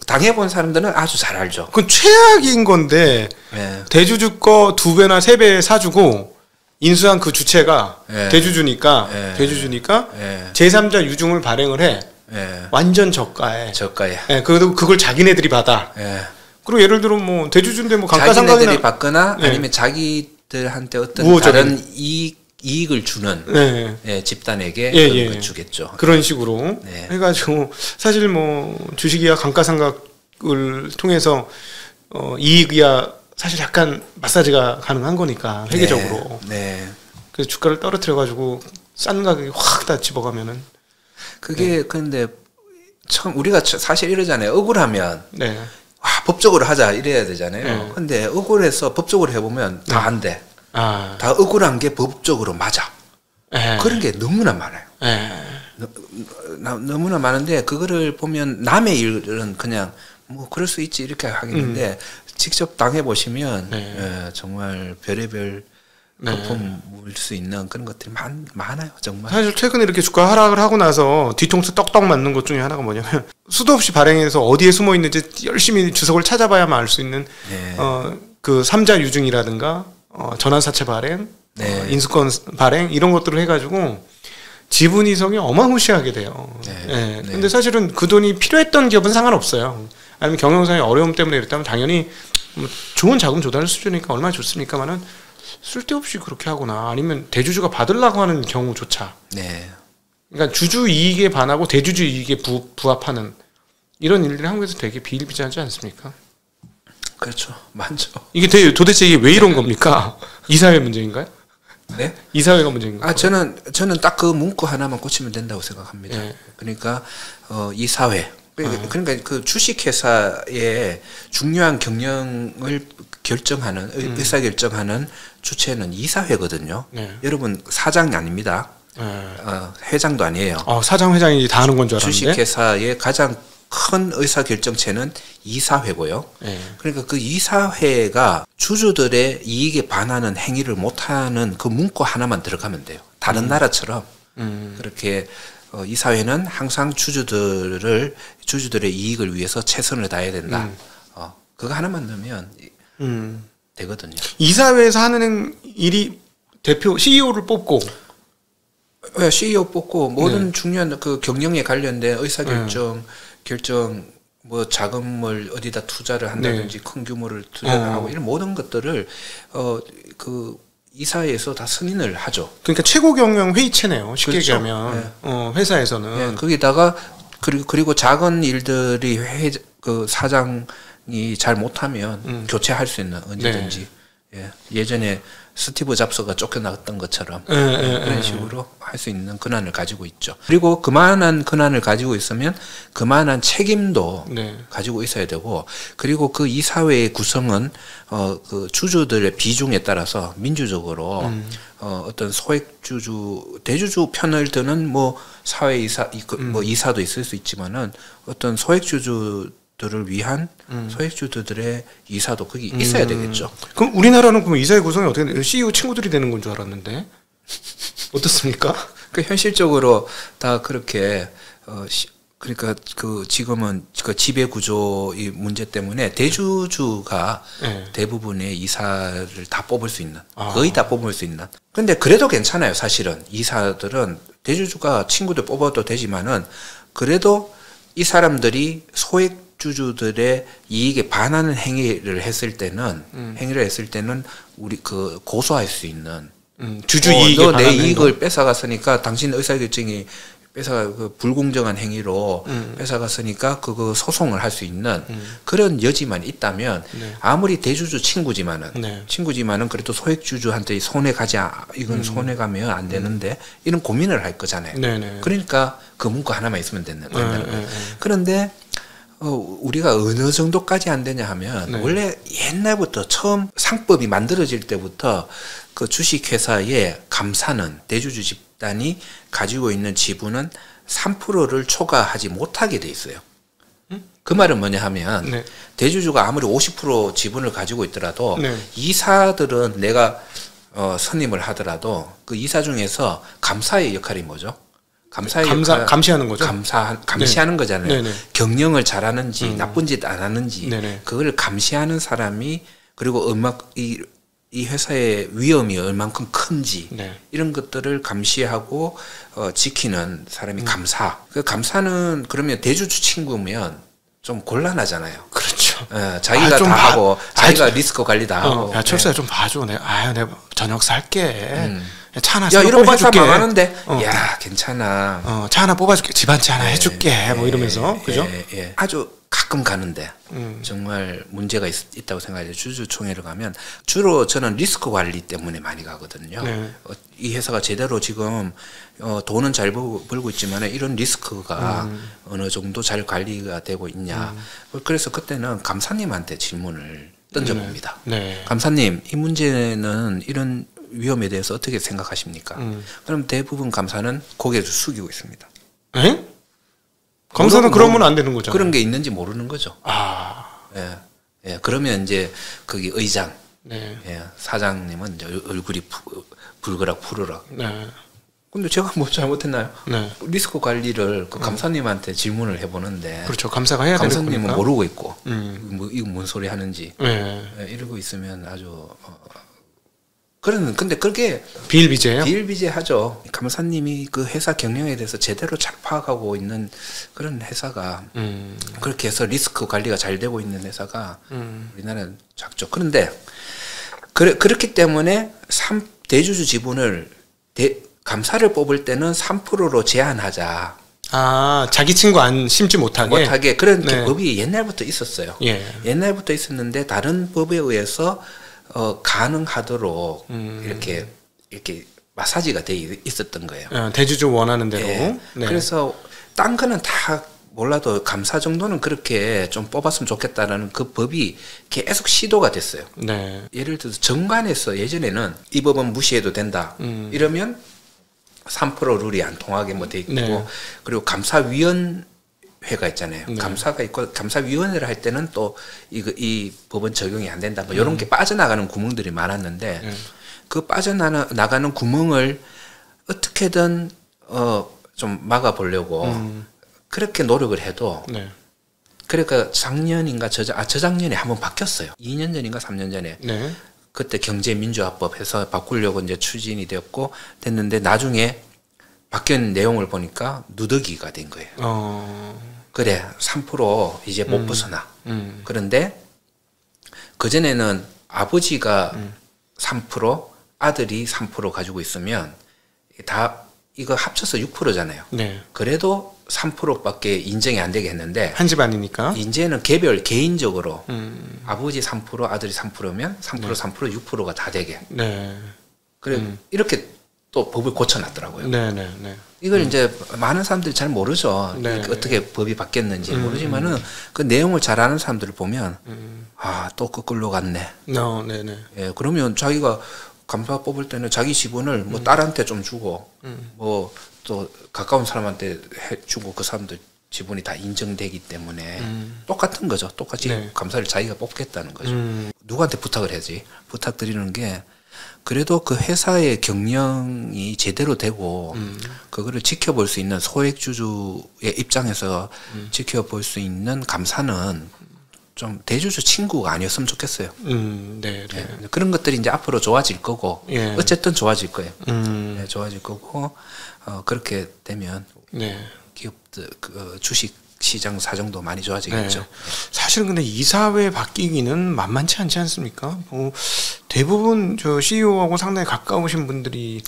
당해본 사람들은 아주 잘 알죠. 그건 최악인 건데 대주주 거 2배나 3배 사주고 인수한 그 주체가 대주주니까 제3자 유증을 발행을 해. 예. 완전 저가에. 저가에. 예, 그래도 그걸 자기네들이 받아. 예. 그리고 예를 들어 뭐 대주주인데 뭐 감가상각이나 자기네들이 받거나 예. 아니면 자기들한테 어떤 우호적인. 다른 이익을 주는 예. 예, 집단에게 예, 그런 예. 걸 주겠죠. 그런 식으로 네. 해가지고 사실 뭐 주식이야 감가상각을 통해서 이익이야 사실 약간 마사지가 가능한 거니까 회계적으로. 네. 그래서 주가를 떨어뜨려 가지고 싼 가격에 확 다 집어가면은 그게 근데 처음 우리가 사실 이러잖아요. 억울하면 네. 와, 법적으로 하자 이래야 되잖아요. 네. 근데 억울해서 법적으로 해보면 다 안 돼. 아. 다 억울한 게 법적으로 맞아. 네. 그런 게 너무나 많아요. 네. 너무나 많은데 그거를 보면 남의 일은 그냥 뭐 그럴 수 있지 이렇게 하겠는데 직접 당해 보시면 네. 예, 정말 별의별 거품 물 수 있는 그런 것들이 많아요 정말. 사실 최근에 이렇게 주가 하락을 하고 나서 뒤통수 떡떡 맞는 것 중에 하나가 뭐냐면 수도 없이 발행해서 어디에 숨어 있는지 열심히 주석을 찾아봐야만 알 수 있는 네. 그 삼자 유증이라든가 전환사채 발행, 네. 인수권 발행 이런 것들을 해가지고 지분 이성이 어마무시하게 돼요. 네. 예. 네. 근데 사실은 그 돈이 필요했던 기업은 상관없어요. 아니면 경영상의 어려움 때문에 이랬다면 당연히 뭐 좋은 자금 조달 수준이니까 얼마나 좋습니까만은 쓸데없이 그렇게 하거나 아니면 대주주가 받으려고 하는 경우조차. 네. 그러니까 주주 이익에 반하고 대주주 이익에 부합하는 이런 일들이 한국에서 되게 비일비재하지 않습니까? 그렇죠. 많죠. 이게 도대체 이게 왜 이런 겁니까? 이사회 문제인가요? 네? 이사회가 문제인가요? 아 저는 딱 그 문구 하나만 고치면 된다고 생각합니다. 네. 그러니까 이 사회 그러니까 그 주식회사의 중요한 경영을 결정하는 의사 결정하는 주체는 이사회거든요. 네. 여러분 사장이 아닙니다. 회장도 아니에요. 사장 회장이 다 하는 건 줄 알았는데. 주식회사의 가장 큰 의사 결정체는 이사회고요. 네. 그러니까 그 이사회가 주주들의 이익에 반하는 행위를 못하는 그 문구 하나만 들어가면 돼요. 다른 나라처럼 그렇게 이사회는 항상 주주들의 이익을 위해서 최선을 다해야 된다. 그거 하나만 넣으면 되거든요. 이사회에서 하는 일이 대표 CEO를 뽑고 CEO 뽑고 모든 중요한 그 경영에 관련된 의사 결정 뭐 자금을 어디다 투자를 한다든지 큰 규모를 투자를 하고 이런 모든 것들을 그 이사회에서 다 승인을 하죠. 그러니까 최고 경영 회의체네요. 쉽게 그렇죠. 얘기하면 회사에서는 네, 거기다가 그리고 작은 일들이 그 사장이 잘 못하면 교체할 수 있는 언제든지. 예전에 스티브 잡스가 쫓겨났던 것처럼 그런 식으로 할 수 있는 권한을 가지고 있죠. 그리고 그만한 권한을 가지고 있으면 그만한 책임도 가지고 있어야 되고, 그리고 그 이사회의 구성은 그 주주들의 비중에 따라서 민주적으로 어떤 소액주주, 대주주 편을 드는 뭐 사회이사, 뭐 이사도 있을 수 있지만은 어떤 소액주주들을 위한 소액주주들의 이사도 거기 있어야 되겠죠. 그럼 우리나라는 그럼 이사회 구성이 어떻게 돼요? CEO 친구들이 되는 건 줄 알았는데 어떻습니까? 그 현실적으로 다 그렇게 그러니까 그 지금은 그 지배 구조의 문제 때문에 대주주가 대부분의 이사를 다 뽑을 수 있는, 거의 다 뽑을 수 있는. 근데 그래도 괜찮아요. 사실은 이사들은 대주주가 친구들 뽑아도 되지만은 그래도 이 사람들이 소액주주들의 이익에 반하는 행위를 했을 때는 우리 그 고소할 수 있는 주주 이익에 너 내 이익을 뺏어갔으니까 당신 의사결정이 그 불공정한 행위로 뺏어갔으니까 그거 소송을 할 수 있는 그런 여지만 있다면 아무리 대주주 친구지만은 그래도 소액주주한테 손해 가지 이건 손해 가면 안 되는데 이런 고민을 할 거잖아요. 그러니까 그 문구 하나만 있으면 된다는 거예요. 그런데 우리가 어느 정도까지 안 되냐 하면 원래 옛날부터 처음 상법이 만들어질 때부터 그 주식회사의 감사는 대주주 집단이 가지고 있는 지분은 3%를 초과하지 못하게 돼 있어요. 그 말은 뭐냐 하면 대주주가 아무리 50% 지분을 가지고 있더라도 이사들은 내가 선임을 하더라도 그 이사 중에서 감사의 역할이 뭐죠? 감시하는 거죠. 감시하는 거잖아요. 경영을 잘하는지 나쁜 짓 안 하는지 그걸 감시하는 사람이, 그리고 이 회사의 위험이 얼만큼 큰지 네. 이런 것들을 감시하고 지키는 사람이 감사. 그 감사는 그러면 대주주 친구면 좀 곤란하잖아요. 그렇죠. 자기가 다 하고 자기가 리스크 관리 다 하고. 야, 철수야 좀 봐줘. 내가 저녁 살게. 차 하나 야, 이런 거 뽑아줄게. 망하는데. 야, 괜찮아. 차 하나 뽑아줄게. 집안차 하나 해줄게. 뭐 이러면서 그죠? 아주 가끔 가는데 정말 문제가 있다고 생각해요. 주주총회를 가면 주로 저는 리스크 관리 때문에 많이 가거든요. 네. 이 회사가 제대로 지금 돈은 잘 벌고 있지만 이런 리스크가 어느 정도 잘 관리가 되고 있냐. 그래서 그때는 감사님한테 질문을 던져봅니다. 네. 감사님, 이 문제는 이런 위험에 대해서 어떻게 생각하십니까? 그럼 대부분 감사는 고개를 숙이고 있습니다. 에? 감사는 그러면 안 되는 거죠. 그런 게 있는지 모르는 거죠. 예. 예. 그러면 이제 거기 의장, 네. 예, 사장님은 이제 얼굴이 불그락 푸르락. 네. 근데 제가 뭐 잘못했나요? 네. 리스크 관리를 그 감사님한테 질문을 해보는데. 그렇죠. 감사가 해야 되는 거니까. 감사님은 모르고 있고, 뭐 이거 뭔 소리 하는지. 네. 예, 이러고 있으면 아주 근데 그게 비일비재예요? 비일비재하죠. 감사님이 그 회사 경영에 대해서 제대로 잘 파악하고 있는 그런 회사가 그렇게 해서 리스크 관리가 잘 되고 있는 회사가 우리나라는 작죠. 그런데 그렇기 때문에 대주주 지분을 감사를 뽑을 때는 3%로 제한하자. 자기 친구 안 심지 못하게 그런 법이 옛날부터 있었어요. 예. 옛날부터 있었는데 다른 법에 의해서 가능하도록 이렇게 마사지가 돼 있었던 거예요. 대주주 원하는 대로. 네. 네. 그래서 딴 거는 다 몰라도 감사 정도는 그렇게 좀 뽑았으면 좋겠다라는 그 법이 계속 시도가 됐어요. 네. 예를 들어서 정관에서 예전에는 이 법은 무시해도 된다. 이러면 3% 룰이 안 통하게 뭐 돼 있고 네. 그리고 감사위원회가 있잖아요. 네. 감사가 있고 감사위원회를 할 때는 또 이 법은 적용이 안 된다. 뭐 이런 게 빠져나가는 구멍들이 많았는데 그 빠져나가는 구멍을 어떻게든 좀 막아보려고 그렇게 노력을 해도 그러니까 작년인가 저작년에 한번 바뀌었어요. 2년 전인가 3년 전에. 네. 그때 경제민주화법 해서 바꾸려고 이제 추진이 되었고 됐는데 나중에 바뀐 내용을 보니까 누더기가 된 거예요. 그래 3% 이제 못 벗어나. 그런데 그전에는 아버지가 3% 아들이 3% 가지고 있으면 다 이거 합쳐서 6%잖아요. 네. 그래도 3%밖에 인정이 안 되게 했는데 한 집안이니까 이제는 개인적으로 아버지 3% 아들이 3%면 3% 3% 6%가 다 되게. 네. 그래 이렇게 또 법을 고쳐놨더라고요. 네. 이걸 이제 많은 사람들이 잘 모르죠. 어떻게 법이 바뀌었는지 모르지만은 그 내용을 잘 아는 사람들을 보면 또 거꾸로 갔네. 네네. 예, 그러면 자기가 감사 뽑을 때는 자기 지분을 뭐 딸한테 좀 주고 뭐 또 가까운 사람한테 해주고 그 사람들 지분이 다 인정되기 때문에 똑같은 거죠. 똑같이 감사를 자기가 뽑겠다는 거죠. 누구한테 부탁을 해야지. 부탁드리는 게 그래도 그 회사의 경영이 제대로 되고 그거를 지켜볼 수 있는 소액주주의 입장에서 지켜볼 수 있는 감사는 좀 대주주 친구가 아니었으면 좋겠어요. 네. 그런 것들이 이제 앞으로 좋아질 거고 어쨌든 좋아질 거예요. 네, 좋아질 거고 그렇게 되면 기업들 주식 시장 사정도 많이 좋아지겠죠. 네. 사실은 근데 이사회 바뀌기는 만만치 않지 않습니까? 대부분 저 CEO하고 상당히 가까우신 분들이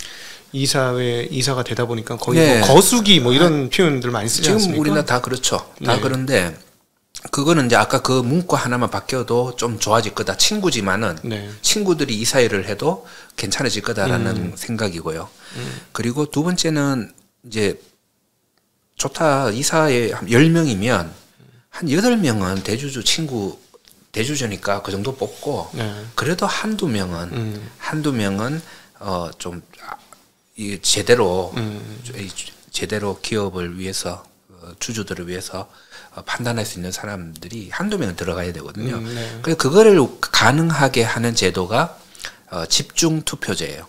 이사가 되다 보니까 거의 뭐 거수기 뭐 이런 표현들 많이 쓰지 지금 않습니까? 우리나라 다 그렇죠. 다 그런데 그거는 이제 아까 그 문구 하나만 바뀌어도 좀 좋아질 거다. 친구지만은 친구들이 이사회를 해도 괜찮아질 거다라는 생각이고요. 그리고 두 번째는 이제 좋다. 이사회 한 10명이면 한 8명은 대주주니까 그 정도 뽑고 그래도 한두 명은 좀 제대로 기업을 위해서 주주들을 위해서 판단할 수 있는 사람들이 한두 명은 들어가야 되거든요. 그래서 그거를 가능하게 하는 제도가 집중 투표제예요.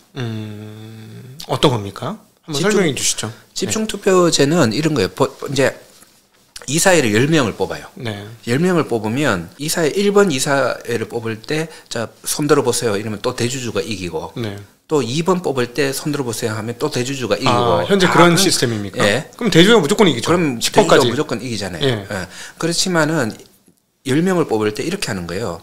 어떤 겁니까? 한번 설명해 주시죠. 집중 투표제는 이런 거예요. 이제 이사회를 10명을 뽑아요. 네. 10명을 뽑으면 이사회 1번 이사회를 뽑을 때 자, 손들어 보세요. 이러면 또 대주주가 이기고 네. 또 2번 뽑을 때 손들어 보세요 하면 또 대주주가 이기고. 현재 그런 시스템입니까? 예. 그럼 대주주가 무조건 이기죠. 그럼 10번까지. 대주주가 무조건 이기잖아요. 예. 예. 그렇지만은 10명을 뽑을 때 이렇게 하는 거예요.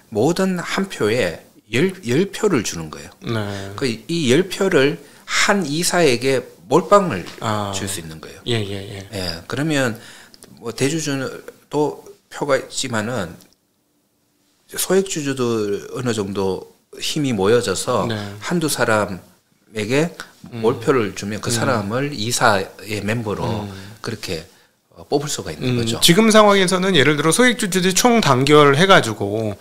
모든 한 표에 10표를 주는 거예요. 네. 이 10표를 한 이사에게 몰빵을 줄 수 있는 거예요. 예. 그러면 뭐 대주주도 표가 있지만은 소액주주들 어느 정도 힘이 모여져서 네. 한두 사람에게 몰표를 주면 그 사람을 이사의 멤버로 그렇게 뽑을 수가 있는 거죠. 지금 상황에서는 예를 들어 소액주주들이 총 단결해가지고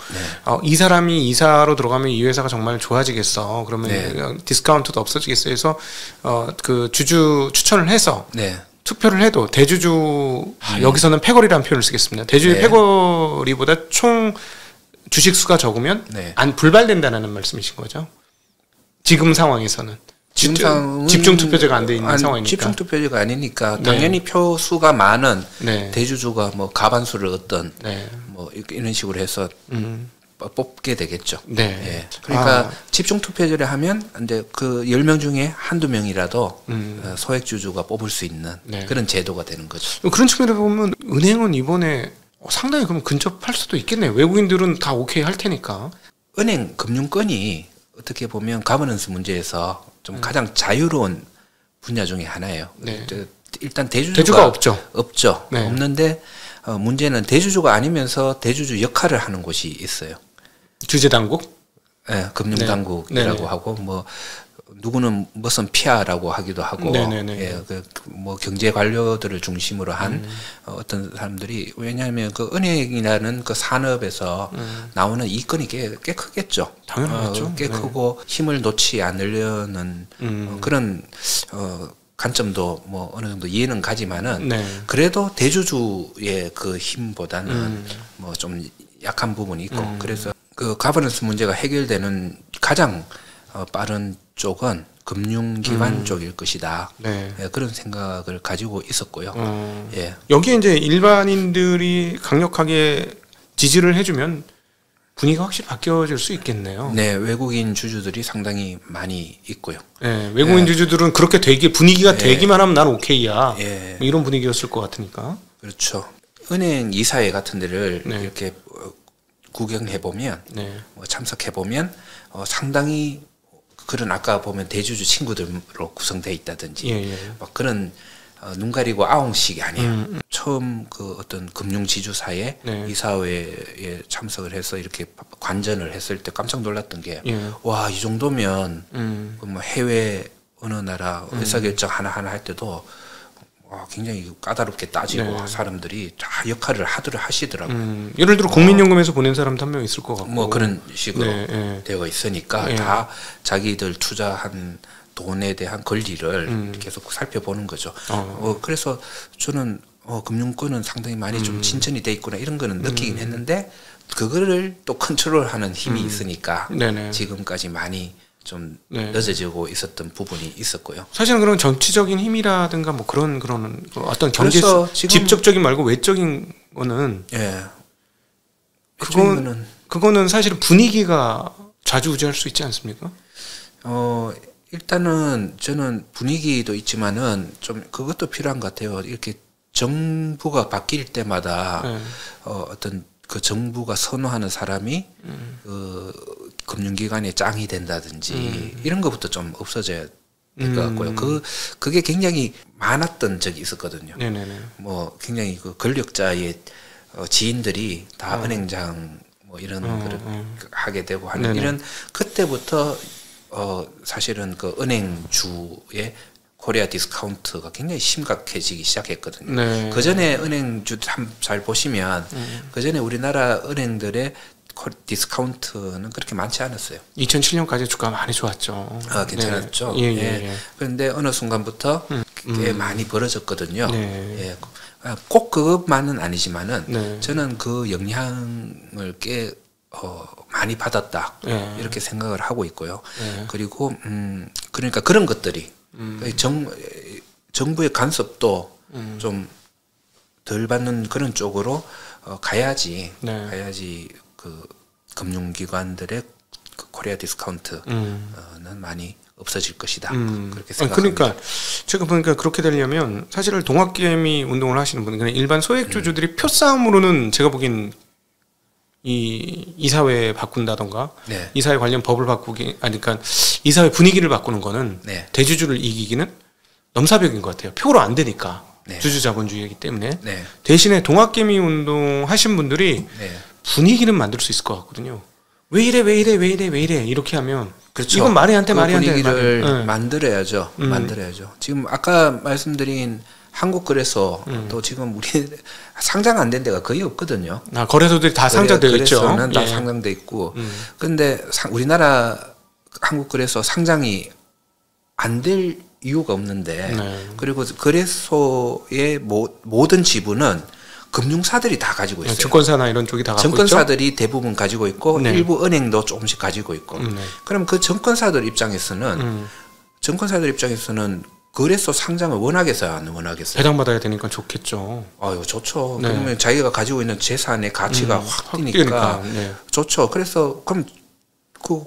이 사람이 이사로 들어가면 이 회사가 정말 좋아지겠어. 그러면 디스카운트도 없어지겠어 해서 그 주주 추천을 해서 투표를 해도 대주주 여기서는 패거리라는 표현을 쓰겠습니다. 대주주 패거리보다 총 주식 수가 적으면 안 불발된다는 말씀이신 거죠. 지금 상황에서는. 집중 투표제가 안 돼 있는 상황이니까. 집중 투표제가 아니니까 당연히 표 수가 많은 대주주가 뭐 가반수를 얻던 뭐 이런 식으로 해서 뽑게 되겠죠. 예. 그러니까 집중 투표제를 하면 근데 그 10명 중에 한두 명이라도 소액주주가 뽑을 수 있는 그런 제도가 되는 거죠. 그런 측면에서 보면 은행은 이번에 상당히 그럼 근접할 수도 있겠네요. 외국인들은 다 오케이 할 테니까. 은행 금융권이 어떻게 보면 가버넌스 문제에서 좀 가장 자유로운 분야 중에 하나예요. 일단 대주주가 없죠. 없는데 문제는 대주주가 아니면서 대주주 역할을 하는 곳이 있어요. 주재당국? 네, 금융당국이라고 하고 뭐 누구는 무슨 피아라고 하기도 하고 뭐 경제 관료들을 중심으로 한 어떤 사람들이 왜냐하면 그 은행이라는 그 산업에서 나오는 이권이 꽤 크겠죠. 당연하죠. 꽤 크고 힘을 놓지 않으려는 그런 관점도 뭐 어느 정도 이해는 가지만은 그래도 대주주의 그 힘보다는 뭐 좀 약한 부분이 있고 그래서 그 가버넌스 문제가 해결되는 가장 빠른 쪽은 금융기관 쪽일 것이다. 그런 생각을 가지고 있었고요. 여기에 이제 일반인들이 강력하게 지지를 해주면 분위기가 확실히 바뀌어질 수 있겠네요. 네, 외국인 주주들이 상당히 많이 있고요. 외국인 주주들은 그렇게 되게 분위기가 되기만 하면 난 오케이야. 뭐 이런 분위기였을 것 같으니까. 그렇죠. 은행 이사회 같은 데를 이렇게 구경해 보면, 뭐 참석해 보면 상당히 그런 아까 보면 대주주 친구들로 구성되어 있다든지 막 그런 눈 가리고 아웅식이 아니에요. 처음 그 어떤 금융지주사의 이사회에 참석을 해서 이렇게 관전을 했을 때 깜짝 놀랐던 게 와, 이 정도면 뭐 해외 어느 나라 의사결정 하나하나 할 때도 굉장히 까다롭게 따지고 사람들이 다 역할을 하시더라고요. 예를 들어 국민연금에서 보낸 사람도 한 명 있을 것 같고 뭐 그런 식으로 되어 있으니까 다 자기들 투자한 돈에 대한 권리를 계속 살펴보는 거죠. 그래서 저는 금융권은 상당히 많이 좀 진전이 돼 있구나 이런 거는 느끼긴 했는데 그거를 또 컨트롤하는 힘이 있으니까 지금까지 많이 좀 늦어지고 있었던 부분이 있었고요. 사실은 그런 정치적인 힘이라든가 뭐 그런 어떤 경제 직접적인 말고 외적인 거는 그거는 사실은 분위기가 좌지우지할 수 있지 않습니까? 일단은 저는 분위기도 있지만은 좀 그것도 필요한 것 같아요. 이렇게 정부가 바뀔 때마다 어떤 그 정부가 선호하는 사람이 그 금융기관의 짱이 된다든지 이런 것부터 좀 없어져야 될 것 같고요. 그게 굉장히 많았던 적이 있었거든요. 뭐 굉장히 그 권력자의 지인들이 다 은행장 뭐 이런 거를 하게 되고 하는 이런 그때부터 사실은 그 은행주의 코리아 디스카운트가 굉장히 심각해지기 시작했거든요. 그 전에 은행주 잘 보시면 그 전에 우리나라 은행들의 디스카운트는 그렇게 많지 않았어요. 2007년까지 주가가 많이 좋았죠. 괜찮았죠. 그런데 어느 순간부터 꽤 많이 벌어졌거든요. 꼭 그것만은 아니지만은 저는 그 영향을 꽤 많이 받았다 이렇게 생각을 하고 있고요. 그리고 그러니까 그런 것들이 정부의 간섭도 좀 덜 받는 그런 쪽으로 가야지 네. 가야지 그 금융기관들의 그 코리아 디스카운트는 많이 없어질 것이다. 그렇게 생각합니다. 그러니까 제가 보니까 그렇게 되려면 사실 동학개미 운동을 하시는 분은 그냥 일반 소액주주들이 표싸움으로는 제가 보기엔 이사회 바꾼다던가 네. 이사회 관련 법을 바꾸기 그러니까 이사회 분위기를 바꾸는 거는 네. 대주주를 이기기는 넘사벽인 것 같아요. 표로 안 되니까. 네. 주주자본주의이기 때문에 네. 대신에 동학개미 운동 하신 분들이 네. 분위기는 만들 수 있을 것 같거든요. 왜 이래 이렇게 하면 그렇죠. 이건 말이 안 돼 말이 안 돼. 분위기를 네. 만들어야죠. 만들어야죠. 지금 아까 말씀드린 한국거래소 또 지금 우리 상장 안 된 데가 거의 없거든요. 거래소들이 다 상장되어 있죠. 거래소는 다 예. 상장돼 있고. 근데 우리나라 한국거래소 상장이 안 될 이유가 없는데 네. 그리고 거래소의 모든 지분은 금융사들이 다 가지고 있어요. 증권사나 이런 쪽이 다 갖고 증권사들이 있죠? 대부분 가지고 있고 네. 일부 은행도 조금씩 가지고 있고. 네. 그럼 그 증권사들 입장에서는 거래소 상장을 원하겠어요, 안 원하겠어요? 배당받아야 되니까 좋겠죠. 아유, 좋죠. 네. 그러면 자기가 가지고 있는 재산의 가치가 확 뛰니까 네. 좋죠. 그래서 그럼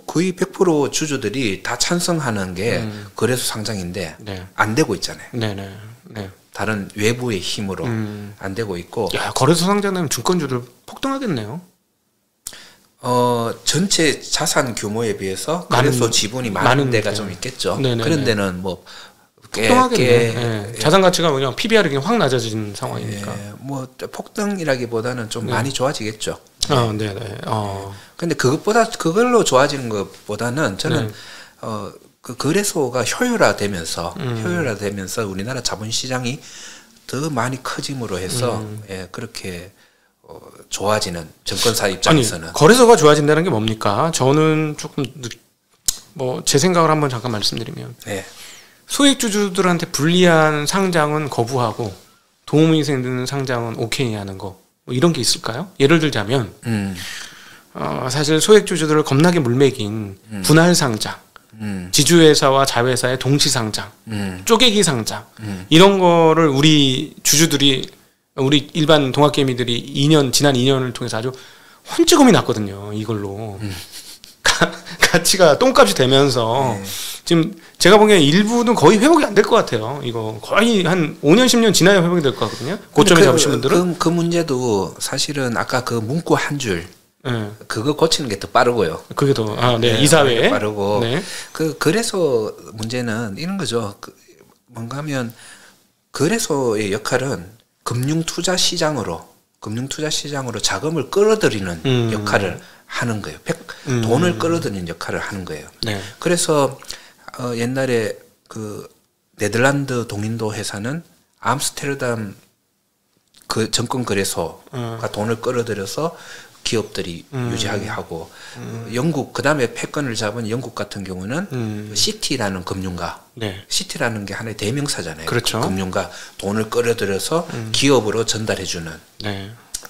거의 100% 주주들이 다 찬성하는 게 거래소 상장인데 네. 안 되고 있잖아요. 네. 다른 외부의 힘으로 안 되고 있고. 야, 거래소 상장되면 증권주들 폭등하겠네요. 전체 자산 규모에 비해서 거래소 지분이 많은 데가 좀 있겠죠. 네네네. 그런 데는 뭐 폭등하겠네. 자산 가치가 그냥 PBR이 그냥 확 낮아진 상황이니까. 뭐 폭등이라기보다는 좀 많이 좋아지겠죠. 네네. 근데 그걸로 좋아지는 것보다는 저는 그 거래소가 효율화되면서 우리나라 자본시장이 더 많이 커짐으로 해서 그렇게 좋아지는 정권사 입장에서는. 아니, 거래소가 좋아진다는 게 뭡니까? 저는 조금 제 생각을 한번 잠깐 말씀드리면 네. 소액주주들한테 불리한 상장은 거부하고 도움이 되는 상장은 오케이 하는 거 이런 게 있을까요? 예를 들자면 사실 소액주주들을 겁나게 물매긴 분할 상장, 지주회사와 자회사의 동시 상장, 쪼개기 상장 이런 거를 우리 주주들이 우리 일반 동학개미들이 지난 2년을 통해서 아주 혼찌검이 났거든요. 이걸로 가치가 똥값이 되면서 지금 제가 보기엔 일부는 거의 회복이 안 될 것 같아요. 이거 거의 한 5년 10년 지나야 회복이 될 것 같거든요. 고점에 잡으신 분들은 그 문제도 사실은 아까 그 문구 한 줄 그거 고치는 게 더 빠르고요. 그게 더 이사회 빠르고 그 거래소 문제는 이런 거죠. 뭔가 하면 거래소의 역할은 금융투자 시장으로 자금을 끌어들이는 역할을 하는 거예요. 돈을 끌어들이는 역할을 하는 거예요. 네. 그래서 옛날에 그 네덜란드 동인도 회사는 암스테르담 그 정권거래소가 돈을 끌어들여서 기업들이 유지하게 하고 영국 그다음에 패권을 잡은 영국 같은 경우는 시티라는 금융가 시티라는 게 하나의 대명사잖아요. 그렇죠. 그 금융가 돈을 끌어들여서 기업으로 전달해주는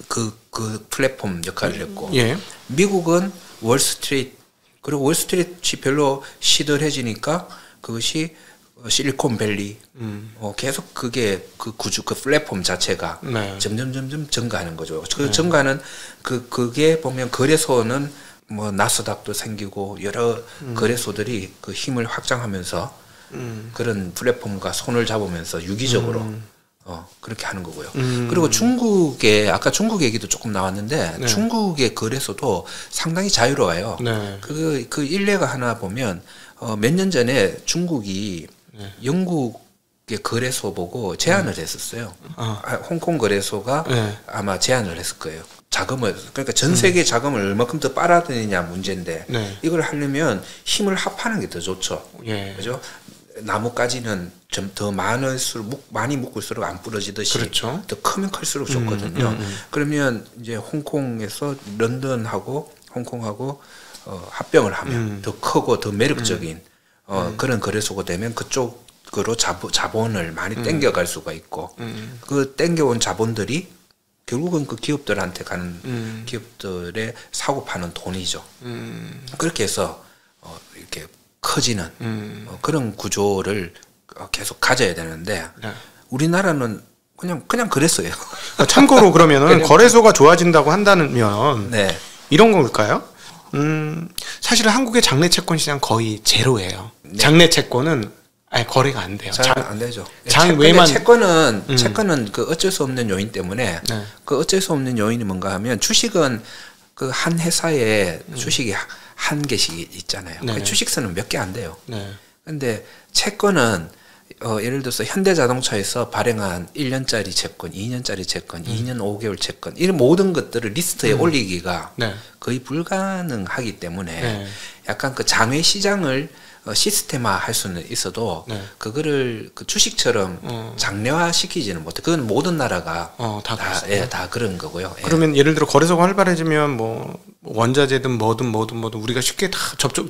그 플랫폼 역할을 했고 미국은 월스트리트 그리고 월스트리트이 별로 시들해지니까 그것이 실리콘밸리 계속 그게 그 플랫폼 자체가 점점 증가하는 거죠. 그 증가는 그게 보면 거래소는 뭐 나스닥도 생기고 여러 거래소들이 그 힘을 확장하면서 그런 플랫폼과 손을 잡으면서 유기적으로 그렇게 하는 거고요. 그리고 아까 중국 얘기도 조금 나왔는데 중국의 거래소도 상당히 자유로워요. 그 일례가 하나 보면 몇 년 전에 중국이 영국의 거래소 보고 제안을 했었어요. 홍콩 거래소가 아마 제안을 했을 거예요. 그러니까 전 세계 자금을 얼마큼 더 빨아들이냐 문제인데 이걸 하려면 힘을 합하는 게 더 좋죠. 그죠? 나무까지는 좀 더 많이 묶을수록 안 부러지듯이 그렇죠. 더 크면 클수록 좋거든요. 그러면 이제 홍콩에서 런던하고 홍콩하고 합병을 하면 더 크고 더 매력적인 그런 거래소가 되면 그쪽으로 자본을 많이 땡겨갈 수가 있고 그 땡겨온 자본들이 결국은 그 기업들한테 가는 기업들의 사고 파는 돈이죠. 그렇게 해서 이렇게 커지는 그런 구조를 계속 가져야 되는데 우리나라는 그냥 그랬어요. 참고로 그러면은 거래소가 좋아진다고 한다면 네. 이런 걸까요? 사실은 한국의 장내 채권 시장 거의 제로예요. 네. 장내 채권은 아예 거래가 안 돼요. 잘 안 되죠. 장 외만 채권은 그 어쩔 수 없는 요인 때문에 네. 그 어쩔 수 없는 요인이 뭔가 하면 주식은 그 한 회사에 주식이 한 개씩 있잖아요. 네. 그 주식수는 몇 개 안 돼요. 네. 근데 채권은 예를 들어서 현대자동차에서 발행한 1년짜리 채권, 2년짜리 채권, 2년 5개월 채권 이런 모든 것들을 리스트에 올리기가 네. 거의 불가능하기 때문에 네. 약간 그 장외 시장을 시스템화할 수는 있어도 네. 그거를 그 주식처럼 장래화 시키지는 못해. 그건 모든 나라가 다 그런 거고요. 그러면 예를 들어 거래소가 활발해지면 뭐 원자재든 뭐든 우리가 쉽게 다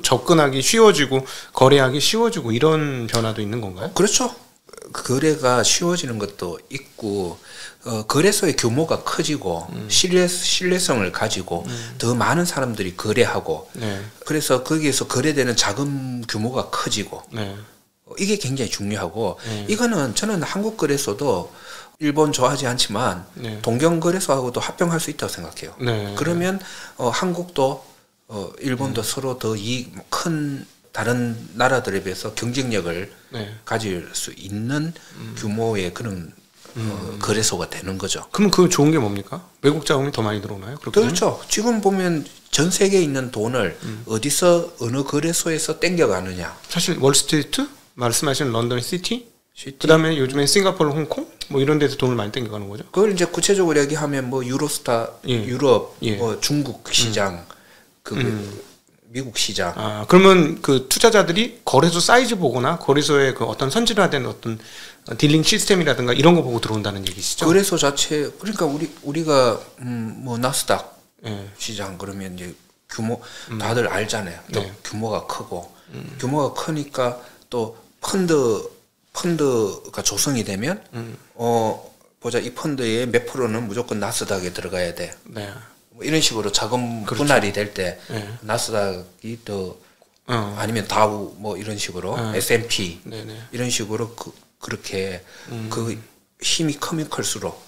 접근하기 쉬워지고 거래하기 쉬워지고 이런 변화도 있는 건가요? 그렇죠. 거래가 쉬워지는 것도 있고 거래소의 규모가 커지고 신뢰성을 가지고 더 많은 사람들이 거래하고 네. 그래서 거기에서 거래되는 자금 규모가 커지고 네. 이게 굉장히 중요하고 네. 이거는 저는 한국 거래소도 일본 좋아하지 않지만 네. 동경 거래소하고도 합병할 수 있다고 생각해요. 네. 그러면 한국도 일본도 서로 더 큰 다른 나라들에 비해서 경쟁력을 네. 가질 수 있는 규모의 그런 거래소가 되는 거죠. 그럼 그 좋은 게 뭡니까? 외국 자금이 더 많이 들어오나요? 그렇죠. 지금 보면 전 세계에 있는 돈을 어디서 어느 거래소에서 땡겨가느냐. 사실 월스트리트 말씀하신 런던 시티? 그다음에 요즘에 싱가포르, 홍콩 뭐 이런 데서 돈을 많이 땡겨가는 거죠. 그걸 이제 구체적으로 얘기하면 뭐 유로스타, 유럽, 뭐 중국 시장, 미국 시장. 아, 그러면 그 투자자들이 거래소 사이즈 보거나 거래소의 그 어떤 선진화된 어떤 딜링 시스템이라든가 이런 거 보고 들어온다는 얘기시죠? 거래소 자체 그러니까 우리가 뭐 나스닥 시장 그러면 이제 규모 다들 알잖아요. 또 네. 규모가 크고 규모가 크니까 또 펀드가 조성이 되면 보자 이 펀드의 몇 프로는 무조건 나스닥에 들어가야 돼. 네. 뭐 이런 식으로 자금 그렇죠. 분할이 될 때 네. 나스닥이 더 아니면 다우 뭐 이런 식으로 S&P 네네. 이런 식으로 그렇게 그 힘이 크면 클수록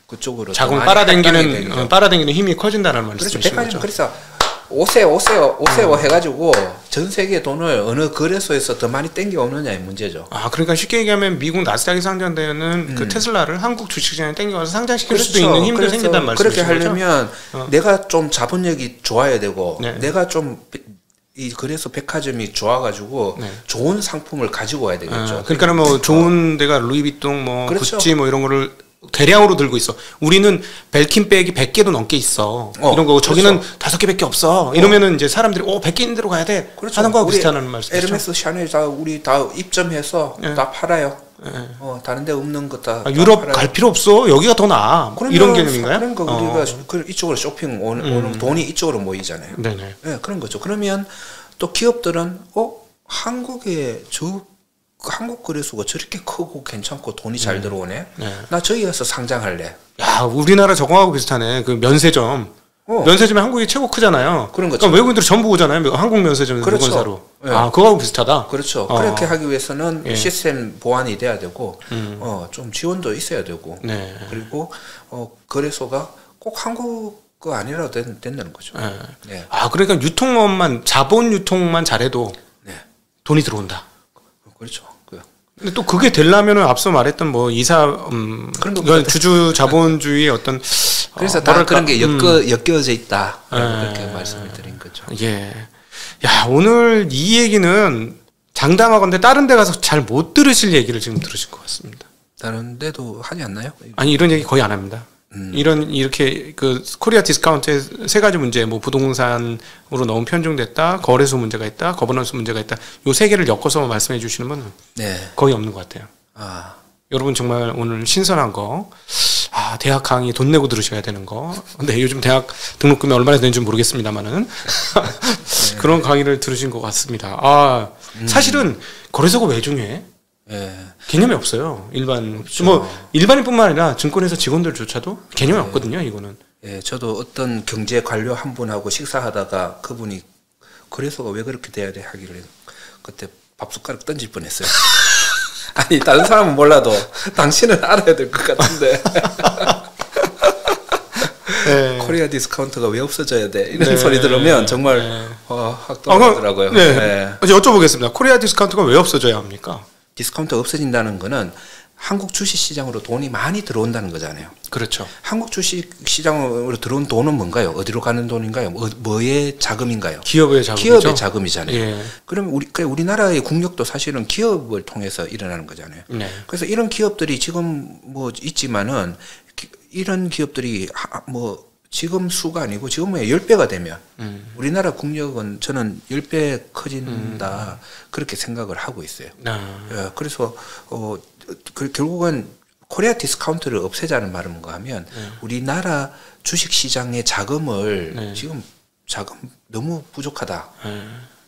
그쪽으로 자금을 빨아당기는 힘이 커진다는 말씀이신 거죠. 그래서 오세요 해가지고 전 세계 돈을 어느 거래소에서 더 많이 땡겨오느냐의 문제죠. 아, 그러니까 쉽게 얘기하면 미국 나스닥에 상장되는 그 테슬라를 한국 주식시장에 땡겨와서 상장시킬 수도 있는 힘도 생긴다는 말씀이신 거죠. 그렇게 하려면 내가 좀 자본력이 좋아야 되고 네. 내가 좀 이 그래서 백화점이 좋아가지고 네. 좋은 상품을 가지고 와야 되겠죠. 그러니까 뭐 좋은 데가 루이비통 뭐 그렇죠. 구찌 뭐 이런 거를 대량으로 들고 있어. 우리는 벨킨 백이 100개도 넘게 있어. 이런 거고 저기는 그렇죠. 5개밖에 없어. 이러면은 이제 사람들이 100개 있는 데로 가야 돼. 그렇죠. 하는 거하고 비슷하다는 말씀이죠. 에르메스, 샤넬 다 우리 다 입점해서 다 팔아요. 다른 데 없는 거 다 유럽 팔아요. 갈 필요 없어. 여기가 더 나아. 이런 개념인가요? 그러니까 우리가 이쪽으로 쇼핑 오는 돈이 이쪽으로 모이잖아요. 네네. 네, 그런 거죠. 그러면 또 기업들은 한국에 한국 거래소가 저렇게 크고 괜찮고 돈이 잘 들어오네. 네. 나 저기 가서 상장할래. 야, 우리나라 저거하고 비슷하네. 그 면세점. 면세점이 한국이 최고 크잖아요. 그런 거죠. 그러니까 외국인들이 전부 오잖아요. 한국 면세점 그렇죠. 물건사로. 네. 그거하고 비슷하다. 그렇죠. 그렇게 하기 위해서는 예. 시스템 보완이 돼야 되고, 좀 지원도 있어야 되고, 네. 그리고 거래소가 꼭 한국 거 아니라도 된다는 거죠. 네. 네. 그러니까 유통업만 자본 유통만 잘해도 네. 돈이 들어온다. 그렇죠. 근데 또 그게 되려면은 앞서 말했던 뭐 그러니까 주주 자본주의의 어떤 그래서 다 그런 게 엮여져 있다. 그렇게 말씀을 드린 거죠. 예. 야, 오늘 이 얘기는 장담하건대 다른 데 가서 잘 못 들으실 얘기를 지금 들으실 것 같습니다. 다른 데도 하지 않나요? 아니, 이런 얘기 거의 안 합니다. 이렇게 그 코리아 디스카운트의 세 가지 문제, 뭐 부동산으로 너무 편중됐다, 거래소 문제가 있다, 거버넌스 문제가 있다. 요 세 개를 엮어서 말씀해 주시는 분은 거의 없는 것 같아요. 여러분 정말 오늘 신선한 거, 대학 강의 돈 내고 들으셔야 되는 거. 근데 요즘 대학 등록금이 얼마나 되는지 모르겠습니다만은 그런 강의를 들으신 것 같습니다. 사실은 거래소가 왜 중요해? 개념이 없어요. 일반인뿐만 아니라 증권회사 직원들조차도 개념이 없거든요. 이거는. 저도 어떤 경제 관료 한 분하고 식사하다가 그분이 거래소가 왜 그렇게 돼야 돼 하기를 그때 밥숟가락 던질 뻔했어요. 아니 다른 사람은 몰라도 당신은 알아야 될 것 같은데. 네. 코리아 디스카운트가 왜 없어져야 돼? 이런 네. 소리 들으면 정말 네. 확 떠오르더라고요. 네. 네. 여쭤보겠습니다. 코리아 디스카운트가 왜 없어져야 합니까? 디스카운트가 없어진다는 거는 한국 주식시장으로 돈이 많이 들어온다는 거잖아요. 그렇죠. 한국 주식시장으로 들어온 돈은 뭔가요? 어디로 가는 돈인가요? 뭐의 자금인가요? 기업의 자금이죠. 기업의 자금이잖아요. 예. 그러면 우리나라의 국력도 사실은 기업을 통해서 일어나는 거잖아요. 네. 그래서 이런 기업들이 지금 뭐 있지만은 이런 기업들이 뭐 지금 수가 아니고 지금 10배가 되면 우리나라 국력은 저는 10배 커진다 그렇게 생각을 하고 있어요. 예, 그래서 결국은 코리아 디스카운트를 없애자는 말은 뭔가 하면 우리나라 주식시장의 자금을 지금 자금 너무 부족하다.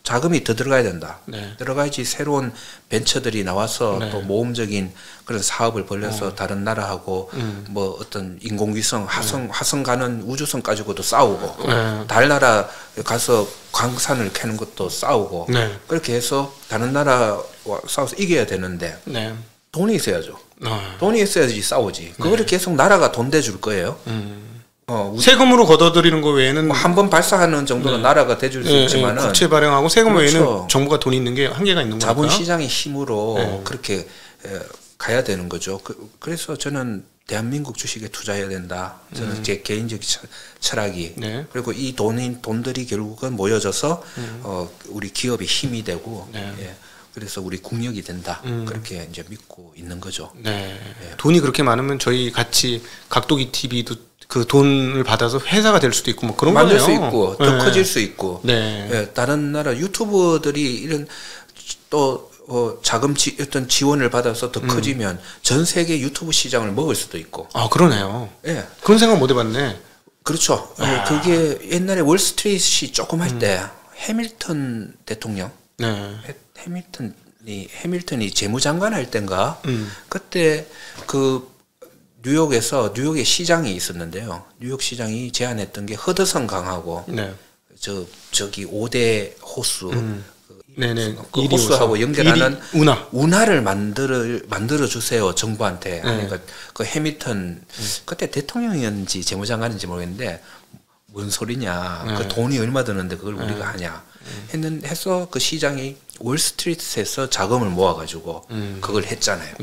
자금이 더 들어가야 된다. 들어가야지 새로운 벤처들이 나와서 또 모험적인 그런 사업을 벌려서 다른 나라하고 뭐 어떤 인공위성 화성 가는 우주선 가지고도 싸우고 달나라 가서 광산을 캐는 것도 싸우고 그렇게 해서 다른 나라와 싸워서 이겨야 되는데 돈이 있어야죠. 돈이 있어야지 싸우지. 그거를 계속 나라가 돈 대줄 거예요. 세금으로 걷어들이는 거 외에는 한 번 발사하는 정도는 나라가 대줄 수 있지만은 국채 발행하고 세금 그렇죠. 외에는 정부가 돈이 있는 게 한계가 있는 거니까 자본시장의 힘으로 그렇게 가야 되는 거죠. 그래서 저는 대한민국 주식에 투자해야 된다. 저는 제 개인적 철학이 그리고 이 돈들이 결국은 모여져서 우리 기업의 힘이 되고 그래서 우리 국력이 된다. 그렇게 이제 믿고 있는 거죠. 돈이 그렇게 많으면 저희 같이 각도기 TV도 그 돈을 받아서 회사가 될 수도 있고 뭐 그런 거네요. 만들 수 있고 더 커질 수 있고 다른 나라 유튜버들이 이런 또 자금 어떤 지원을 받아서 더 커지면 전 세계 유튜브 시장을 먹을 수도 있고. 아 그러네요. 그런 생각 못 해봤네. 그렇죠. 그게 옛날에 월스트리트이 조금 할 때 해밀턴 대통령, 해밀턴이 재무장관 할 때인가 그때 그 뉴욕의 시장이 있었는데요. 뉴욕 시장이 제안했던 게 허드슨 강하고 저기 5대 호수 그 호수하고 연결하는 운하를 만들어 주세요 정부한테. 그러니까 그 해밀턴 그때 대통령이었는지 재무장관인지 모르겠는데 뭔 소리냐. 그 돈이 얼마 드는데 그걸 우리가 하냐. 해서 그 시장이 월스트리트에서 자금을 모아가지고 그걸 했잖아요.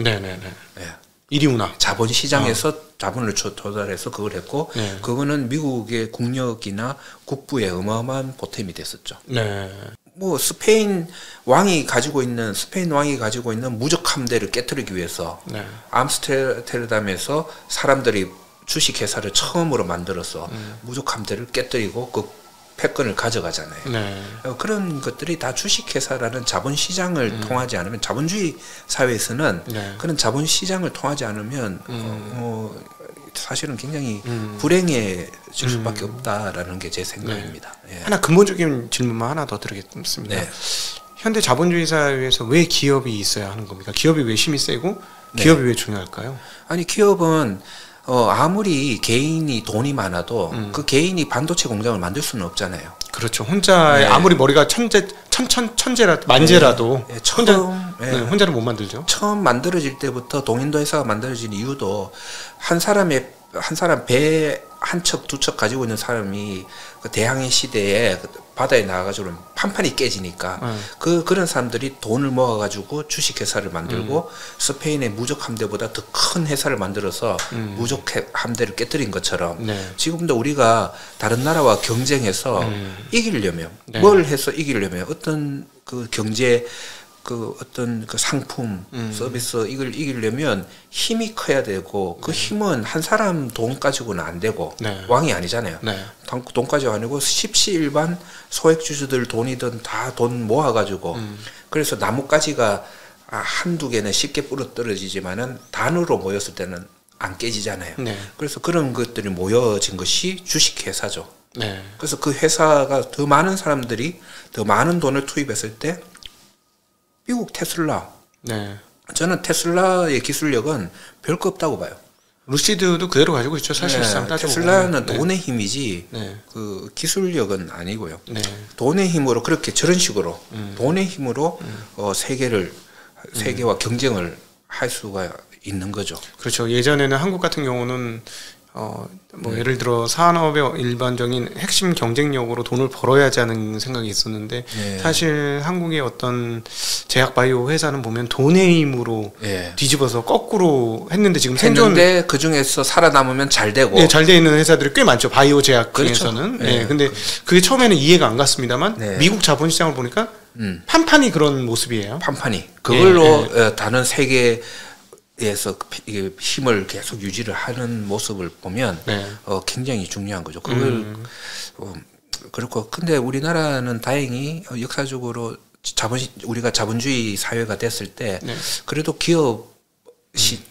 이리우나 자본시장에서 자본을 조달해서 그걸 했고 그거는 미국의 국력이나 국부의 어마어마한 보탬이 됐었죠. 뭐 스페인 왕이 가지고 있는 무적 함대를 깨뜨리기 위해서 암스테르담에서 사람들이 주식회사를 처음으로 만들어서 무적 함대를 깨뜨리고 그 패권을 가져가잖아요. 그런 것들이 다 주식회사라는 자본시장을 통하지 않으면 자본주의 사회에서는 그런 자본시장을 통하지 않으면 사실은 굉장히 불행해질 수밖에 없다라는 게 제 생각입니다. 하나 근본적인 질문만 하나 더 드리겠습니다. 현대 자본주의 사회에서 왜 기업이 있어야 하는 겁니까? 기업이 왜 힘이 세고 기업이 왜 중요할까요? 아니 기업은 아무리 개인이 돈이 많아도 그 개인이 반도체 공장을 만들 수는 없잖아요. 그렇죠. 혼자 아무리 머리가 천재라도 만재라도 혼자는 못 만들죠. 처음 만들어질 때부터 동인도 회사가 만들어진 이유도 한 사람 배 한 척 두 척 가지고 있는 사람이 그 대항해 시대에 바다에 나가가지고 판판이 깨지니까 그런 사람들이 돈을 모아가지고 주식회사를 만들고 스페인의 무적 함대보다 더 큰 회사를 만들어서 무적 함대를 깨뜨린 것처럼 지금도 우리가 다른 나라와 경쟁해서 이기려면 뭘 해서 이기려면 어떤 그 경제 어떤 그 상품, 서비스 이걸 이기려면 힘이 커야 되고 그 힘은 한 사람 돈 가지고는 안 되고 왕이 아니잖아요. 돈 가지고 아니고 십시일반 소액주주들 돈이든 다 돈 모아가지고 그래서 나뭇가지가 한두 개는 쉽게 부러뜨려지지만은 단으로 모였을 때는 안 깨지잖아요. 그래서 그런 것들이 모여진 것이 주식회사죠. 그래서 그 회사가 더 많은 사람들이 더 많은 돈을 투입했을 때 미국 테슬라. 저는 테슬라의 기술력은 별거 없다고 봐요. 루시드도 그대로 가지고 있죠. 사실상 테슬라는 돈의 힘이지 그 기술력은 아니고요. 돈의 힘으로 그렇게 저런 식으로 돈의 힘으로 세계와 경쟁을 할 수가 있는 거죠. 그렇죠. 예전에는 한국 같은 경우는 뭐 예를 들어 산업의 일반적인 핵심 경쟁력으로 돈을 벌어야 하는 생각이 있었는데 네. 사실 한국의 어떤 제약 바이오 회사는 보면 돈의 힘으로 네. 뒤집어서 거꾸로 했는데 지금 했는데 그 중에서 살아남으면 잘 되고 네, 잘 돼 있는 회사들이 꽤 많죠. 바이오 제약 그렇죠. 중에서는. 네. 네. 근데 그게 처음에는 이해가 안 갔습니다만 네. 미국 자본시장을 보니까 판판이 그런 모습이에요. 판판이 그걸로 다른 세계 에서 힘을 계속 유지를 하는 모습을 보면 네. 굉장히 중요한 거죠. 그걸 그렇고 근데 우리나라는 다행히 역사적으로 우리가 자본주의 사회가 됐을 때 네. 그래도 기업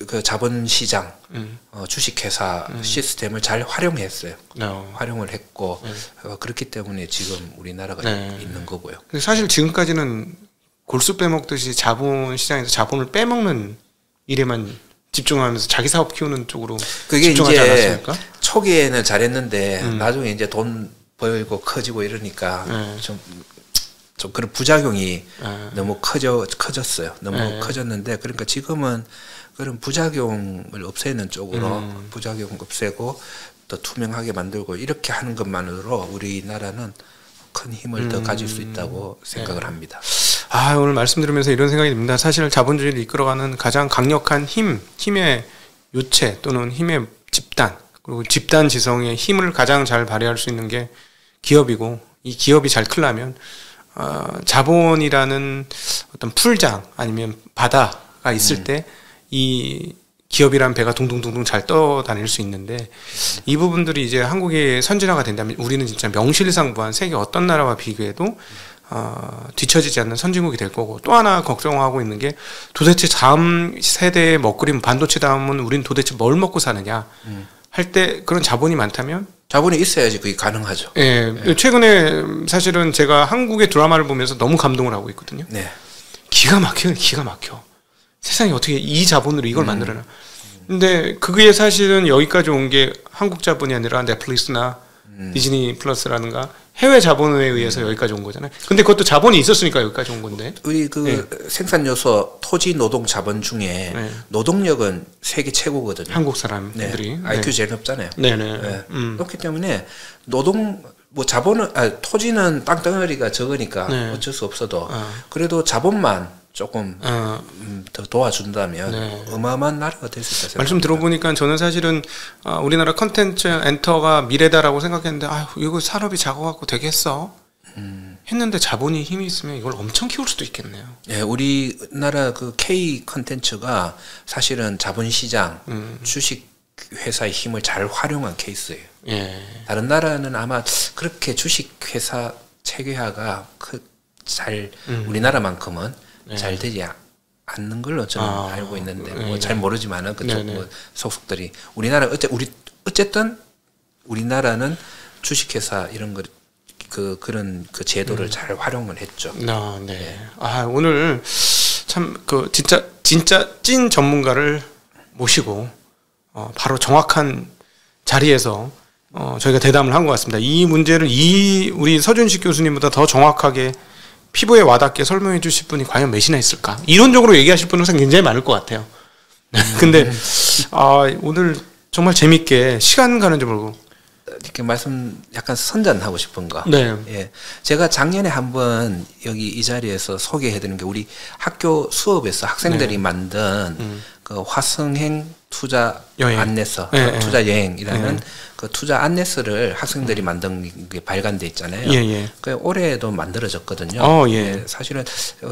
그 자본 시장 주식회사 시스템을 잘 활용했어요. 활용을 했고 그렇기 때문에 지금 우리나라가 있는 거고요. 사실 지금까지는 골수 빼먹듯이 자본 시장에서 자본을 빼먹는 일에만 집중하면서 자기 사업 키우는 쪽으로 그게 집중하지 이제 않았습니까? 초기에는 잘했는데 나중에 이제 돈 벌고 커지고 이러니까 좀 그런 부작용이 너무 커졌어요. 너무 커졌는데 그러니까 지금은 그런 부작용을 없애는 쪽으로 부작용 없애고 더 투명하게 만들고 이렇게 하는 것만으로 우리나라는 큰 힘을 더 가질 수 있다고 생각을 합니다. 오늘 말씀드리면서 이런 생각이 듭니다. 사실 자본주의를 이끌어가는 가장 강력한 힘의 요체 또는 힘의 집단, 그리고 집단 지성의 힘을 가장 잘 발휘할 수 있는 게 기업이고, 이 기업이 잘 크려면 자본이라는 어떤 풀장 아니면 바다가 있을 때 이 기업이란 배가 둥둥둥둥 잘 떠다닐 수 있는데, 이 부분들이 이제 한국이 선진화가 된다면 우리는 진짜 명실상부한 세계 어떤 나라와 비교해도 뒤처지지 않는 선진국이 될 거고, 또 하나 걱정하고 있는 게 도대체 다음 세대의 먹거리는 반도체 다음은 우리는 도대체 뭘 먹고 사느냐 할 때 그런 자본이 많다면 자본이 있어야지 그게 가능하죠. 예, 최근에 사실은 제가 한국의 드라마를 보면서 너무 감동을 하고 있거든요. 네. 기가 막혀. 세상에 어떻게 이 자본으로 이걸 만들어놔. 근데 그게 사실은 여기까지 온 게 한국 자본이 아니라 넷플릭스나 디즈니 플러스라든가 해외 자본에 의해서 여기까지 온 거잖아요. 근데 그것도 자본이 있었으니까 여기까지 온 건데. 우리 생산 요소 토지 노동 자본 중에 노동력은 세계 최고거든요. 한국 사람들이. IQ 제일 높잖아요. 네네. 그렇기 때문에 자본은 토지는 땅덩어리가 적으니까 어쩔 수 없어도 그래도 자본만 조금 더 도와준다면 어마어마한 나라가 될 수 있다 생각합니다. 말씀 들어보니까 저는 사실은 우리나라 컨텐츠 엔터가 미래다라고 생각했는데 이거 산업이 작아갖고 되겠어? 했는데 자본이 힘이 있으면 이걸 엄청 키울 수도 있겠네요. 예, 우리나라 그 K 컨텐츠가 사실은 자본시장, 주식 회사의 힘을 잘 활용한 케이스예요. 예. 다른 나라는 아마 그렇게 주식 회사 체계화가 우리나라만큼은 잘 되지 않는 걸로 저는 알고 있는데 잘 모르지만은 그쪽 소속들이 어쨌든 우리나라는 주식회사 이런 거 그런 제도를 잘 활용을 했죠. 네. 오늘 참 진짜 찐 전문가를 모시고 바로 정확한 자리에서 저희가 대담을 한 것 같습니다. 이 문제를 우리 서준식 교수님보다 더 정확하게 피부에 와닿게 설명해 주실 분이 과연 몇이나 있을까? 이론적으로 얘기하실 분은 굉장히 많을 것 같아요. 근데 오늘 정말 재밌게 시간 가는 줄 모르고 이렇게 말씀 약간 선전하고 싶은 거. 네. 예. 제가 작년에 한번 여기 이 자리에서 소개해드린 게 우리 학교 수업에서 학생들이 만든 그 화성행 투자 안내서, 투자 여행이라는 그 투자 안내서를 학생들이 만든 게 발간돼 있잖아요. 그 올해도 만들어졌거든요. 사실은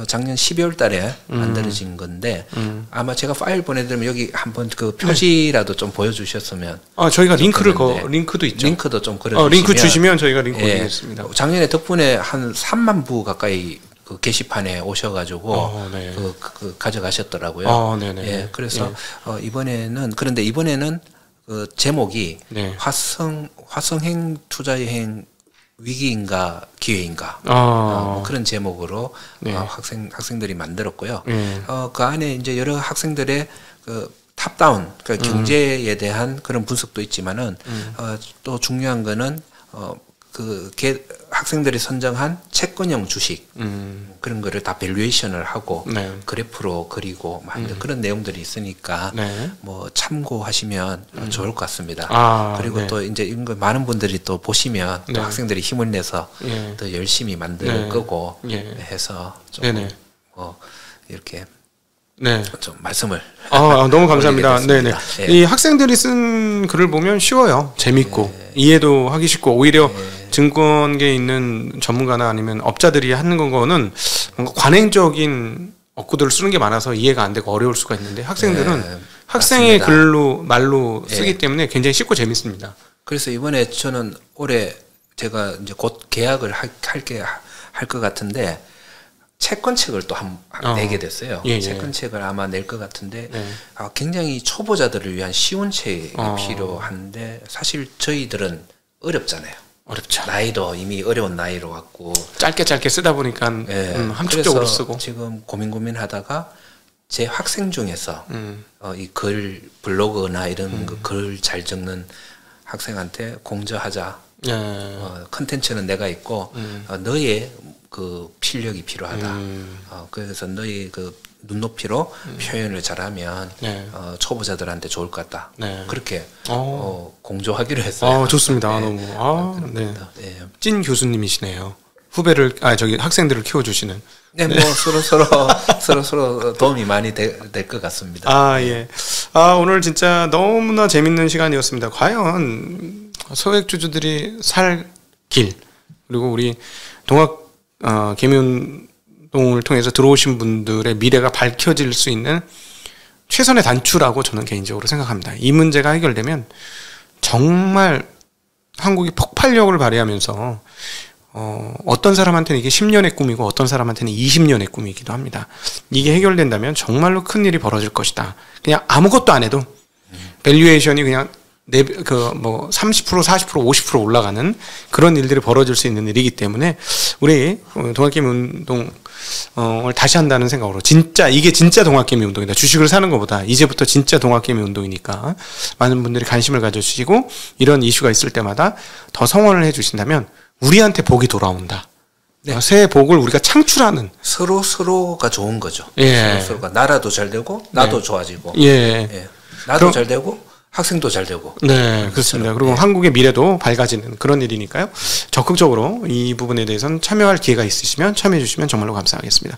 작년 12월 달에 만들어진 건데 아마 제가 파일 보내드리면 여기 한번 그 표지라도 좀 보여주셨으면. 저희가 링크도 있죠. 링크도 좀 걸어주시면. 링크 주시면 저희가 링크 올리겠습니다. 작년에 덕분에 한 3만 부 가까이 그 게시판에 오셔가지고 가져가셨더라고요. 그래서 이번에는 그 제목이 화성행 투자여행 위기인가 기회인가 그런 제목으로 학생들이 만들었고요. 그 안에 이제 여러 학생들의 그 탑다운 그러니까 경제에 대한 그런 분석도 있지만은 또 중요한 거는 학생들이 선정한 채권형 주식 그런 거를 다 밸류에이션을 하고 네. 그래프로 그리고 그런 내용들이 있으니까 네. 뭐 참고하시면 좋을 것 같습니다. 그리고 네. 또 이제 이런 거 많은 분들이 또 보시면 또 네. 학생들이 힘을 내서 예. 더 열심히 만들 네. 거고 예. 해서 좀 네네. 이렇게 네. 좀 말씀을 너무 감사합니다. 네네. 예. 이 학생들이 쓴 글을 보면 쉬워요. 재밌고 이해도 하기 쉽고 오히려 증권계에 있는 전문가나 아니면 업자들이 하는 거는 뭔가 관행적인 어구들을 쓰는 게 많아서 이해가 안 되고 어려울 수가 있는데 학생들은 학생의 맞습니다. 글로 말로 쓰기 때문에 굉장히 쉽고 재밌습니다. 그래서 이번에 저는 올해 제가 이제 곧 계약을 할 것 같은데 채권책을 또 내게 됐어요. 예. 채권책을 아마 낼 것 같은데 네. 굉장히 초보자들을 위한 쉬운 책이 필요한데 사실 저희들은 어렵잖아요. 어렵죠. 나이도 이미 어려운 나이로 갖고 짧게 쓰다 보니까 함축적으로 그래서 쓰고 지금 고민하다가 제 학생 중에서 이 글 블로그나 이런 글 잘 적는 학생한테 공저하자. 컨텐츠는 내가 있고 너의 그 필력이 필요하다. 그래서 너의 그 눈높이로 표현을 잘하면 초보자들한테 좋을 것 같다. 네. 그렇게 공조하기로 했어요. 좋습니다. 너무 네. 찐 교수님이시네요. 후배를 학생들을 키워주시는. 네, 뭐 서로 도움이 많이 될 것 같습니다. 예. 오늘 진짜 너무나 재밌는 시간이었습니다. 과연 소액주주들이 살 길, 그리고 우리 개미운동을 통해서 들어오신 분들의 미래가 밝혀질 수 있는 최선의 단추라고 저는 개인적으로 생각합니다. 이 문제가 해결되면 정말 한국이 폭발력을 발휘하면서 어떤 사람한테는 이게 10년의 꿈이고 어떤 사람한테는 20년의 꿈이기도 합니다. 이게 해결된다면 정말로 큰 일이 벌어질 것이다. 그냥 아무것도 안 해도 밸류에이션이 그냥 30%, 40%, 50% 올라가는 그런 일들이 벌어질 수 있는 일이기 때문에 우리 동학개미운동을 다시 한다는 생각으로 이게 진짜 동학개미운동이다. 주식을 사는 것보다 이제부터 진짜 동학개미운동이니까 많은 분들이 관심을 가져주시고 이런 이슈가 있을 때마다 더 성원을 해주신다면 우리한테 복이 돌아온다. 네. 새 복을 우리가 창출하는 서로가 좋은 거죠. 예. 서로가 나라도 잘 되고 나도 좋아지고 나도 잘 되고 학생도 잘 되고. 네, 그렇습니다. 그리고 한국의 미래도 밝아지는 그런 일이니까요. 적극적으로 이 부분에 대해서는 참여할 기회가 있으시면 참여해 주시면 정말로 감사하겠습니다.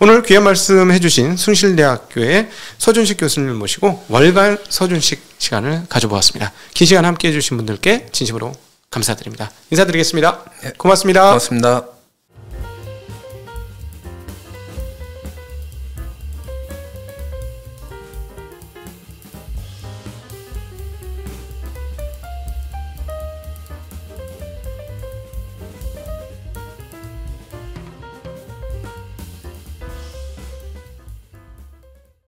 오늘 귀한 말씀 해주신 숭실대학교의 서준식 교수님을 모시고 월간 서준식 시간을 가져보았습니다. 긴 시간 함께해 주신 분들께 진심으로 감사드립니다. 인사드리겠습니다. 고맙습니다. 고맙습니다.